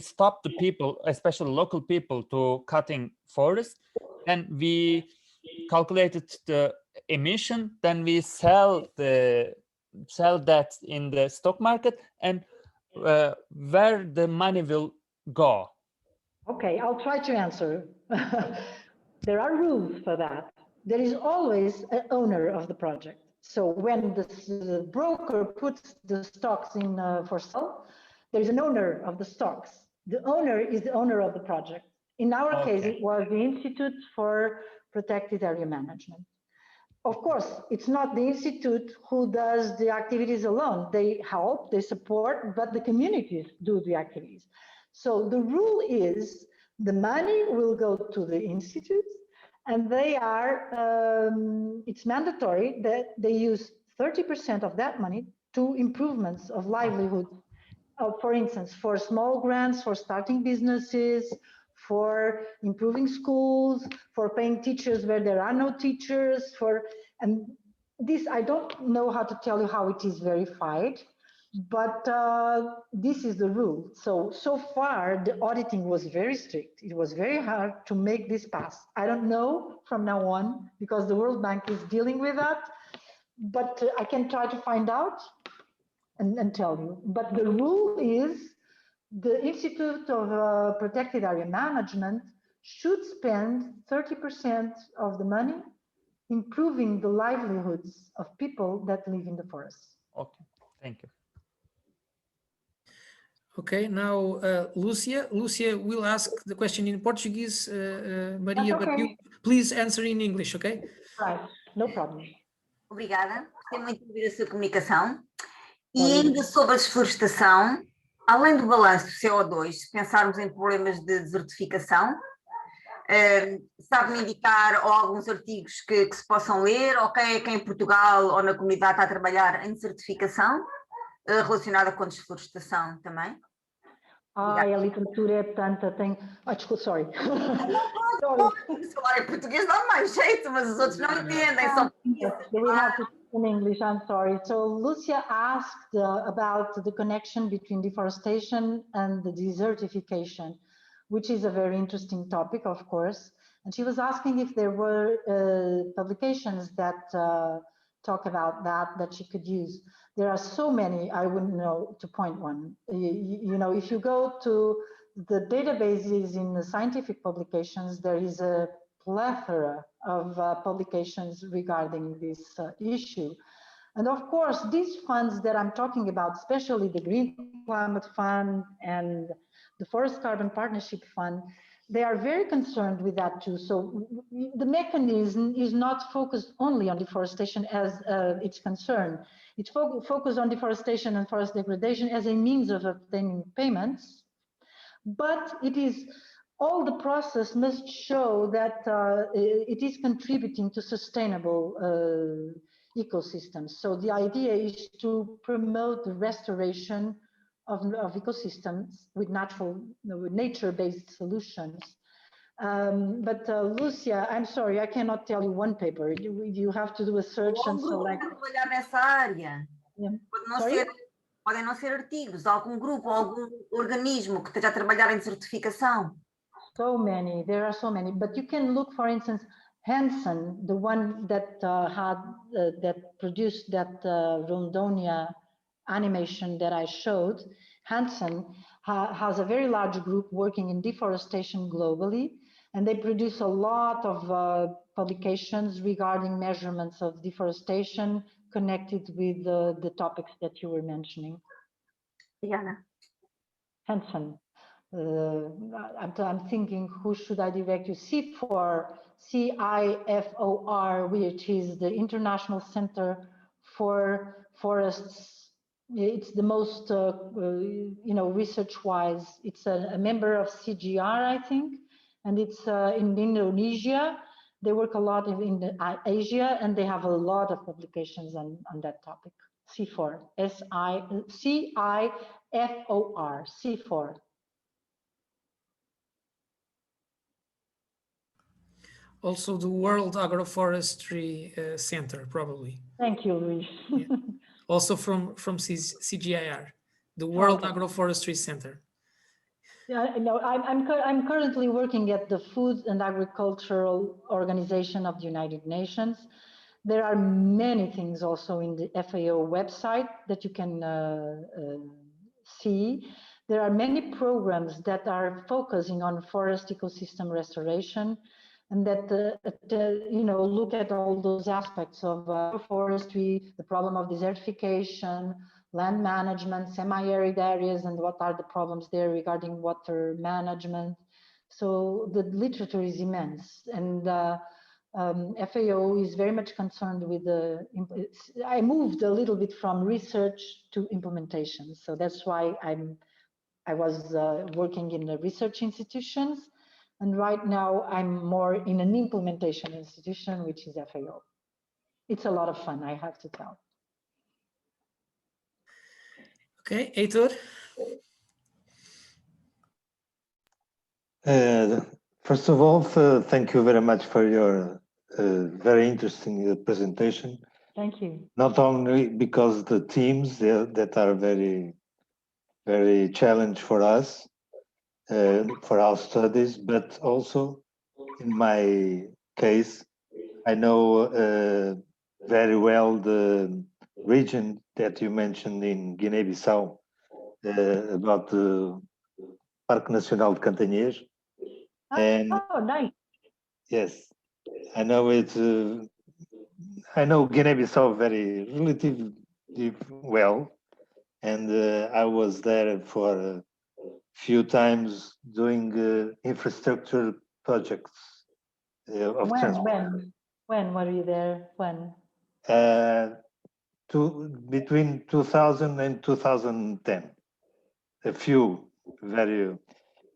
stop the people, especially local people, to cutting forests, and we calculated the emission. Then we sell that in the stock market, and where the money will go. Okay, I'll try to answer. There are rules for that. There is always an owner of the project. So when the broker puts the stocks in for sale, there is an owner of the stocks. The owner is the owner of the project. In our case, it was the Institute for Protected Area Management. Of course, it's not the Institute who does the activities alone. They help, they support, but the communities do the activities. So the rule is the money will go to the Institute, and they are, it's mandatory that they use 30% of that money to improvements of livelihood. For instance, for small grants, for starting businesses, for improving schools, for paying teachers where there are no teachers, and this, I don't know how to tell you how it is verified, but this is the rule. So far, the auditing was very strict. It was very hard to make this pass. I don't know from now on, because the World Bank is dealing with that, but I can try to find out and tell you. But the rule is the Institute of Protected Area Management should spend 30% of the money improving the livelihoods of people that live in the forests. Okay, thank you. Okay, now Lucia will ask the question in Portuguese, Maria, okay. but you please answer in English, okay? Right, no problem. Obrigada, gostei muito de ouvir a sua comunicação. E ainda sobre a desflorestação, além do balanço do CO2, se pensarmos em problemas de desertificação, sabe-me indicar ou alguns artigos que se possam ler, ou quem é que em Portugal ou na comunidade está a trabalhar em desertificação, relacionada com desflorestação também? Ai, a literatura é tanta, tem... desculpa, sorry. Se falar em português dá mais jeito, mas os outros não entendem. We have to speak in English, I'm sorry. So Lucia asked about the connection between deforestation and the desertification, which is a very interesting topic, of course. And she was asking if there were publications that talk about that she could use. There are so many, I wouldn't know to point one. You know, if you go to the databases in the scientific publications, there is a plethora of publications regarding this issue. And of course, these funds that I'm talking about, especially the Green Climate Fund and the Forest Carbon Partnership Fund, they are very concerned with that too. So the mechanism is not focused only on deforestation as its concern. It's focused on deforestation and forest degradation as a means of obtaining payments, but it is all the process must show that it is contributing to sustainable ecosystems. So the idea is to promote the restoration of ecosystems with nature-based solutions. But Lucia, I'm sorry, I cannot tell you one paper. You have to do a search and Algum grupo select. a trabalhar nessa área. Yeah. Pode não Sorry? ser, podem não ser artigos, algum grupo, algum organismo que esteja a trabalhar em certificação. So many, there are so many. But you can look, for instance, Hansen, the one that that produced that Rondonia animation that I showed. Hansen has a very large group working in deforestation globally, and they produce a lot of publications regarding measurements of deforestation connected with the topics that you were mentioning. Diana. Hansen. I'm thinking, who should I direct you? CIFOR, which is the International Center for Forests. It's the most, research-wise, it's a member of CGR, I think, and it's in Indonesia. They work a lot in Asia, and they have a lot of publications on that topic. C4, CIFOR, C4. Also the World Agroforestry Center, probably. Thank you, Luis. Yeah. Also from CGIR, the World Agroforestry Center. Yeah, no, I'm currently working at the Food and Agricultural Organization of the United Nations. There are many things also in the FAO website that you can see. There are many programs that are focusing on forest ecosystem restoration, and that look at all those aspects of forestry, the problem of desertification, land management, semi-arid areas, and what are the problems there regarding water management. So the literature is immense, and FAO is very much concerned with I moved a little bit from research to implementation, so that's why I was working in the research institutions. And right now I'm more in an implementation institution, which is FAO. It's a lot of fun, I have to tell. Okay, Heitor? First of all, thank you very much for your very interesting presentation. Thank you. Not only because the themes that are very, very challenge for us, for our studies, but also in my case, I know very well the region that you mentioned in Guinea-Bissau about the Parque Nacional de Cantanhês. And oh, nice. Yes, I know it. I know Guinea-Bissau very relatively well, and I was there for a few times doing infrastructure projects of transport. When were you there? When? Between 2000 and 2010, a few very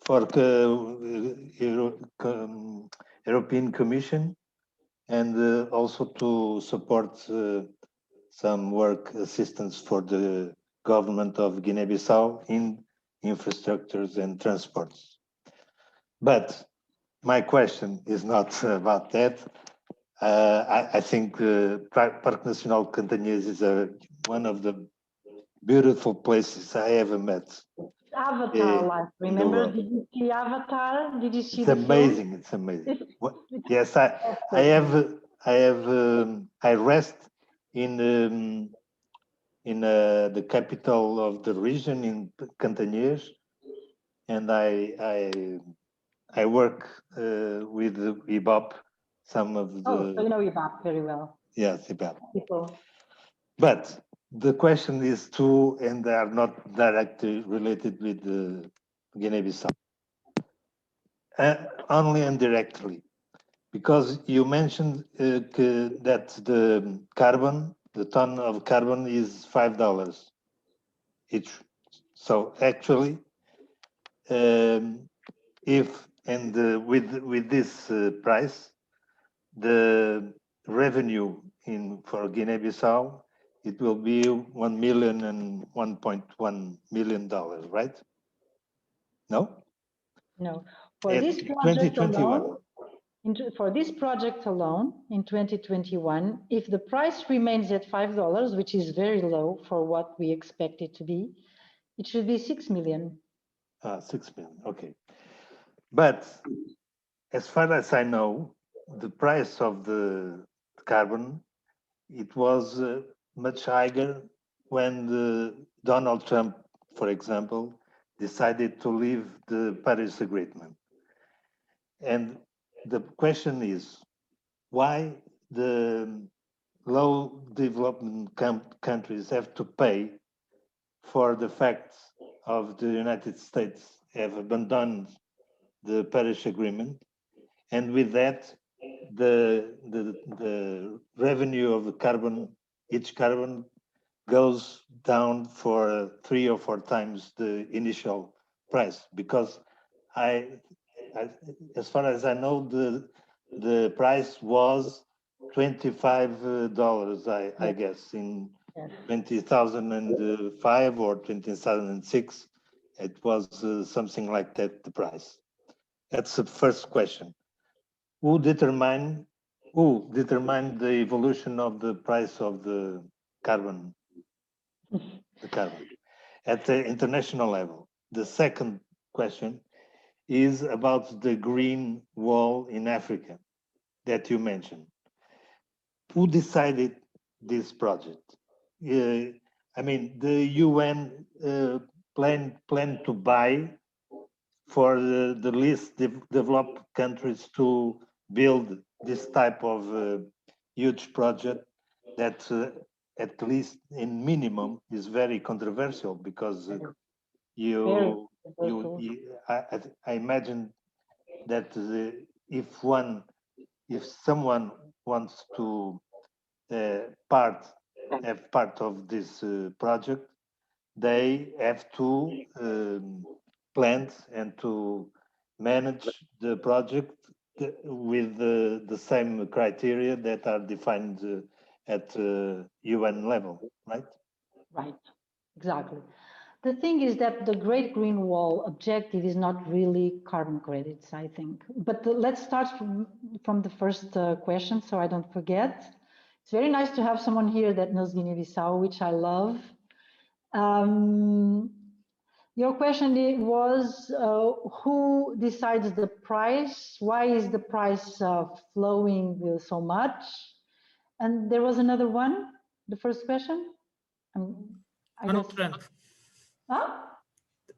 for the European Commission, and also to support some work assistance for the government of Guinea-Bissau in infrastructures and transports. But my question is not about that. I think Parque Nacional de Cantanhês is one of the beautiful places I ever met. Avatar life. Remember? Did you see Avatar? Did you see it's the amazing. film? It's amazing. Yes, I rest in the capital of the region in Cantanhês, and I work with IBOP. Some of the so you know IBOP very well. Yes, IBOP. People. But the question is too, and they are not directly related with the Guinea-Bissau. Only indirectly, because you mentioned that the ton of carbon is $5 each. So actually, with this price, the revenue for Guinea-Bissau, it will be $1 million and $1.1 million, right? No? No. For at this project 2021. alone, for this project alone in 2021, if the price remains at $5, which is very low for what we expect it to be, it should be 6 million. 6 million, okay. But as far as I know, the price of the carbon, it was much higher when Donald Trump, for example, decided to leave the Paris Agreement. And the question is, why the low development countries have to pay for the fact of the United States have abandoned the Paris Agreement, and with that, the revenue of the carbon, each carbon goes down for 3 or 4 times the initial price, because as far as I know, the price was $25, I guess, in 2005 or 2006. It was something like that, the price. That's the first question. Who determined the evolution of the price of the carbon? At the international level. The second question is about the green wall in Africa that you mentioned. Who decided this project? I mean, the UN planned to buy for the least developed countries to build this type of huge project that at least in minimum is very controversial, because I imagine that if someone wants to have part of this project, they have to plan and to manage the project with the same criteria that are defined at UN level, right? Right, exactly. The thing is that the Great Green Wall objective is not really carbon credits, I think. But let's start from the first question, so I don't forget. It's very nice to have someone here that knows Guinea-Bissau, which I love. Your question was, who decides the price? Why is the price flowing so much? And there was another one, the first question? Donald Trump. Huh?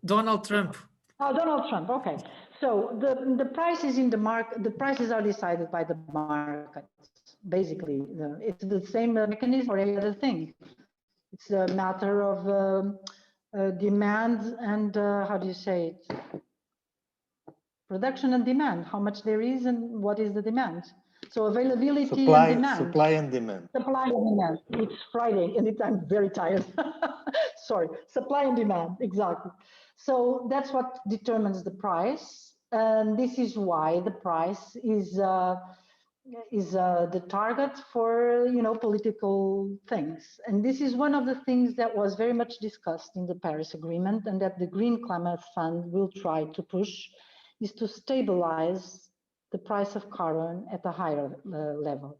Donald Trump. Oh, Donald Trump. Okay. So the prices in the market, the prices are decided by the market. Basically, it's the same mechanism for any other thing. It's a matter of demand and how do you say it? Production and demand. How much there is and what is the demand? So availability and demand. Supply and demand. Supply and demand. It's Friday and I'm very tired. Sorry. Supply and demand. Exactly. So that's what determines the price. And this is why the price is the target for, political things. And this is one of the things that was very much discussed in the Paris Agreement, and that the Green Climate Fund will try to push, is to stabilize the price of carbon at a higher level.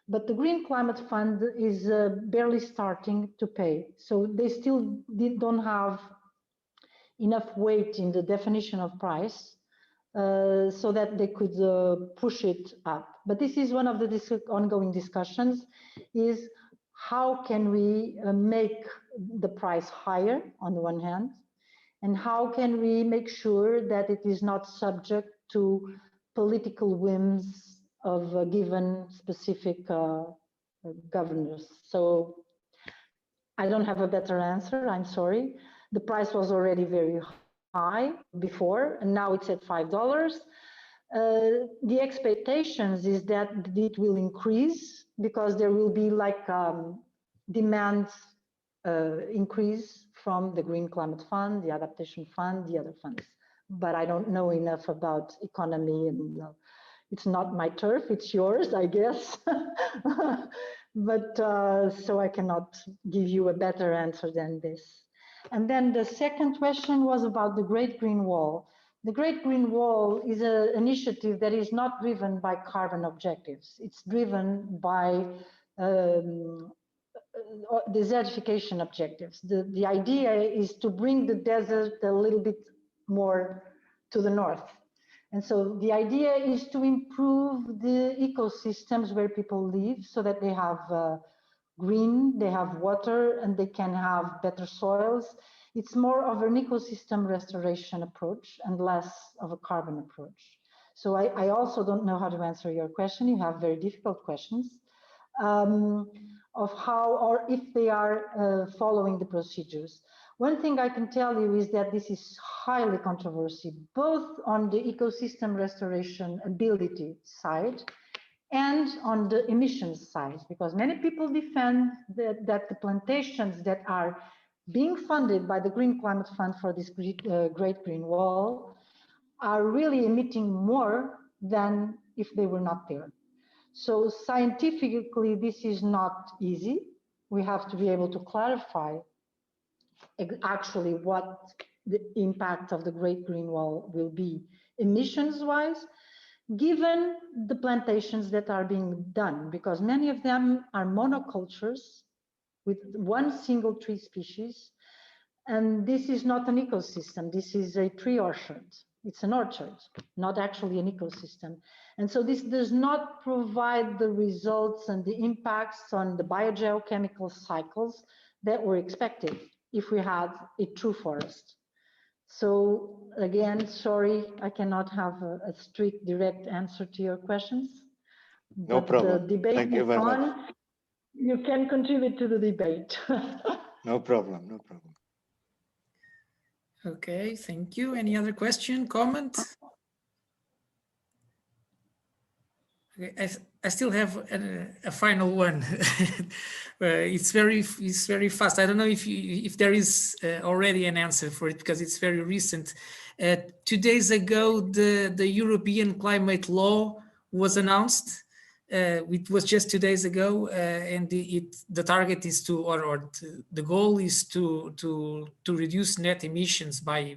But the Green Climate Fund is barely starting to pay. So they still don't have enough weight in the definition of price so that they could push it up. But this is one of the ongoing discussions, is how can we make the price higher on the one hand, and how can we make sure that it is not subject to political whims of a given specific governors. So I don't have a better answer, I'm sorry. The price was already very high before, and now it's at $5. The expectations is that it will increase because there will be like demand increase from the Green Climate Fund, the Adaptation Fund, the other funds. But I don't know enough about economy, and it's not my turf, it's yours, I guess. But so I cannot give you a better answer than this. And then the second question was about the Great Green Wall. The Great Green Wall is an initiative that is not driven by carbon objectives. It's driven by desertification objectives. The idea is to bring the desert a little bit more to the north. And so the idea is to improve the ecosystems where people live so that they have green, they have water, and they can have better soils. It's more of an ecosystem restoration approach and less of a carbon approach. So I also don't know how to answer your question. You have very difficult questions of how or if they are following the procedures. One thing I can tell you is that this is highly controversial, both on the ecosystem restoration ability side and on the emissions side, because many people defend that the plantations that are being funded by the Green Climate Fund for this Great Green Wall are really emitting more than if they were not there. So scientifically, this is not easy. We have to be able to clarify actually what the impact of the Great Green Wall will be emissions-wise, given the plantations that are being done, because many of them are monocultures with one single tree species. And this is not an ecosystem. This is a tree orchard. It's an orchard, not actually an ecosystem. And so this does not provide the results and the impacts on the biogeochemical cycles that were expected if we had a true forest. So again, sorry, I cannot have a strict, direct answer to your questions. No but problem. The debate Thank you is very on. much. You can contribute to the debate. No problem, no problem. Okay, thank you. Any other question, comment? Okay, I still have a final one. It's very fast. I don't know if there is already an answer for it because it's very recent. 2 days ago, the European climate law was announced. It was just 2 days ago, and the target is to, or the goal is to reduce net emissions by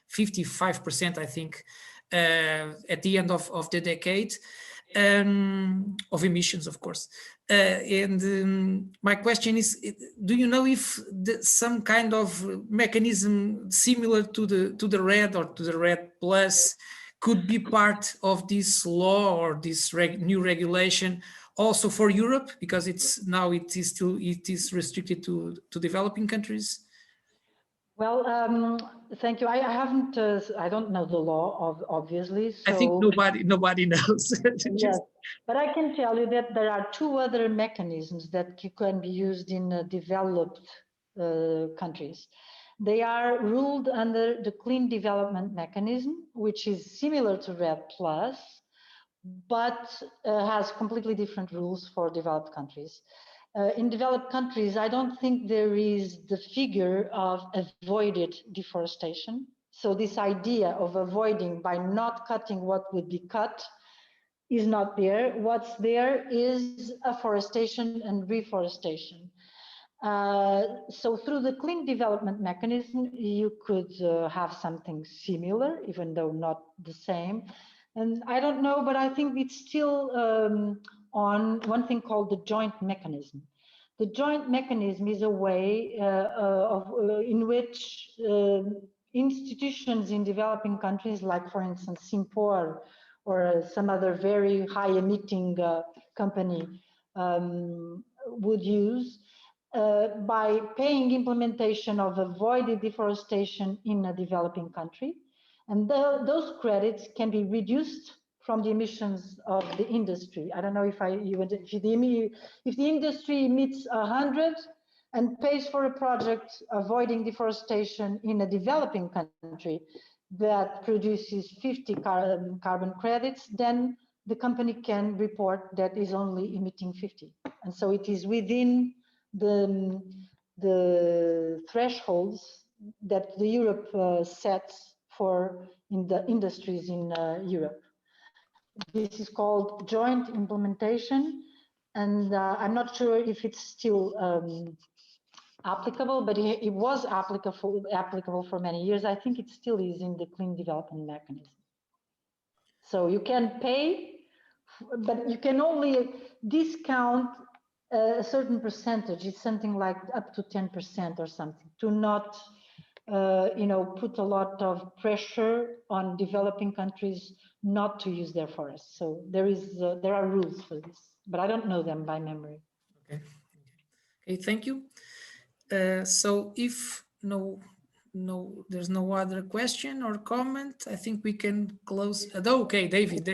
55%, I think, at the end of the decade, of emissions, of course. My question is, do you know if some kind of mechanism similar to the REDD or to the REDD Plus could be part of this law or this new regulation also for Europe, because it is restricted to developing countries? Well, thank you. I haven't. I don't know the law, obviously. So, I think nobody knows. Yes, but I can tell you that there are two other mechanisms that can be used in developed countries. They are ruled under the Clean Development Mechanism, which is similar to REDD Plus, but has completely different rules for developed countries. In developed countries, I don't think there is the figure of avoided deforestation. So this idea of avoiding by not cutting what would be cut is not there. What's there is afforestation and reforestation. So through the Clean Development Mechanism, you could have something similar, even though not the same. And I don't know, but I think it's still on one thing called the joint mechanism. The joint mechanism is a way in which institutions in developing countries, like for instance, Simpor or some other very high emitting company would use by paying implementation of avoided deforestation in a developing country. And those credits can be reduced from the emissions of the industry. I don't know if the industry emits 100 and pays for a project avoiding deforestation in a developing country that produces 50 carbon credits, then the company can report that is only emitting 50. And so it is within the thresholds that the Europe sets for in the industries in Europe. This is called joint implementation, and I'm not sure if it's still applicable, but it was applicable for many years. I think it still is in the clean development mechanism. So you can pay, but you can only discount a certain percentage. It's something like up to 10% or something, to not put a lot of pressure on developing countries not to use their forests. So there are rules for this, but I don't know them by memory. Okay, thank you. So if there's no other question or comment, I think we can close. Okay, David.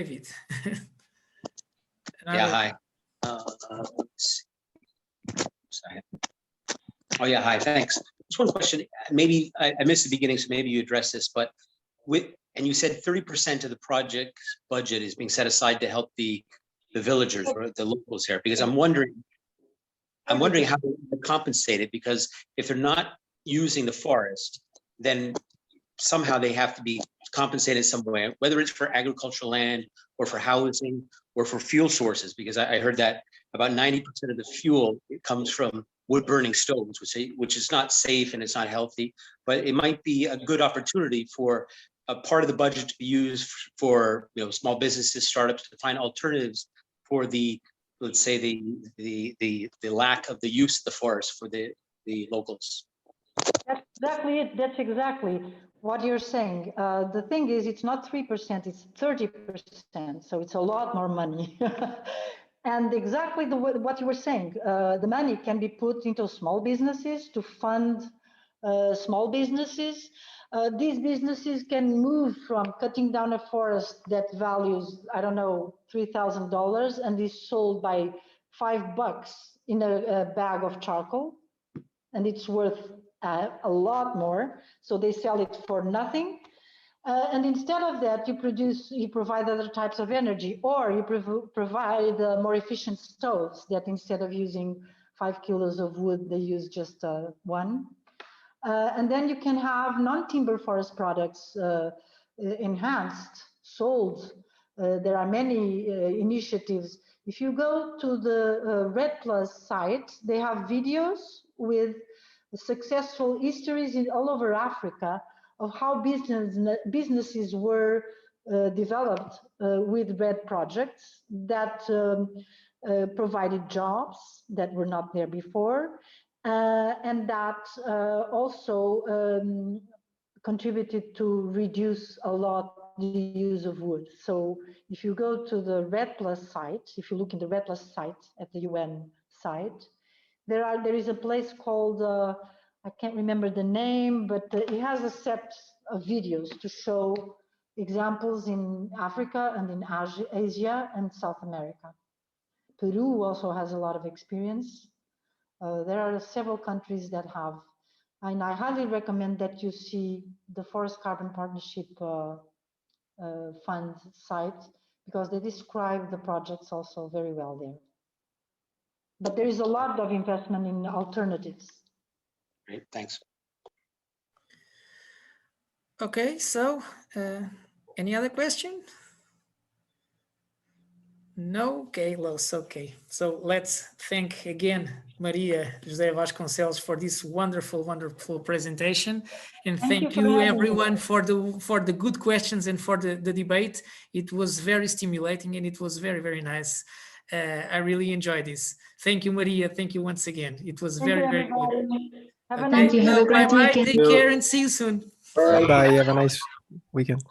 Yeah, hi. Sorry. Oh yeah, hi, thanks. Just one question, maybe I missed the beginning, so maybe you addressed this, but and you said 30% of the project budget is being set aside to help the villagers or the locals here, because I'm wondering how they're compensated, because if they're not using the forest, then somehow they have to be compensated some way, whether it's for agricultural land or for housing or for fuel sources, because I heard that about 90% of the fuel, it comes from wood burning stoves, which is not safe and it's not healthy, but it might be a good opportunity for a part of the budget to be used for small businesses, startups, to find alternatives for the, let's say, the lack of the use of the forest for the locals. That's exactly it. That's exactly what you're saying. The thing is, it's not 3%, it's 30%. So it's a lot more money. And exactly what you were saying, the money can be put into small businesses to fund small businesses. These businesses can move from cutting down a forest that values, I don't know, $3,000 and is sold by $5 in a bag of charcoal, and it's worth a lot more. So they sell it for nothing. And instead of that, you provide other types of energy, or you provide more efficient stoves that instead of using 5 kilos of wood, they use just 1. And then you can have non-timber forest products enhanced, sold. There are many initiatives. If you go to the REDD+ site, they have videos with successful histories all over Africa of how businesses were developed with REDD projects that provided jobs that were not there before, and that also contributed to reduce a lot the use of wood. So if you go to the REDD+ site, if you look in the REDD+ site at the UN site, there is a place called, I can't remember the name, but it has a set of videos to show examples in Africa and in Asia and South America. Peru also has a lot of experience. There are several countries that have, and I highly recommend that you see the Forest Carbon Partnership Fund site, because they describe the projects also very well there. But there is a lot of investment in alternatives. Great, thanks. Okay, so any other question? No? Okay, Los, okay. So let's thank again Maria José Vasconcelos for this wonderful presentation, and thank you everyone for the good questions and for the debate. It was very stimulating and it was very, very nice. I really enjoyed this. Thank you, Maria. Thank you once again. It was very, very good. Have a nice weekend. Bye-bye. Take care and see you soon. Bye. Have a nice weekend.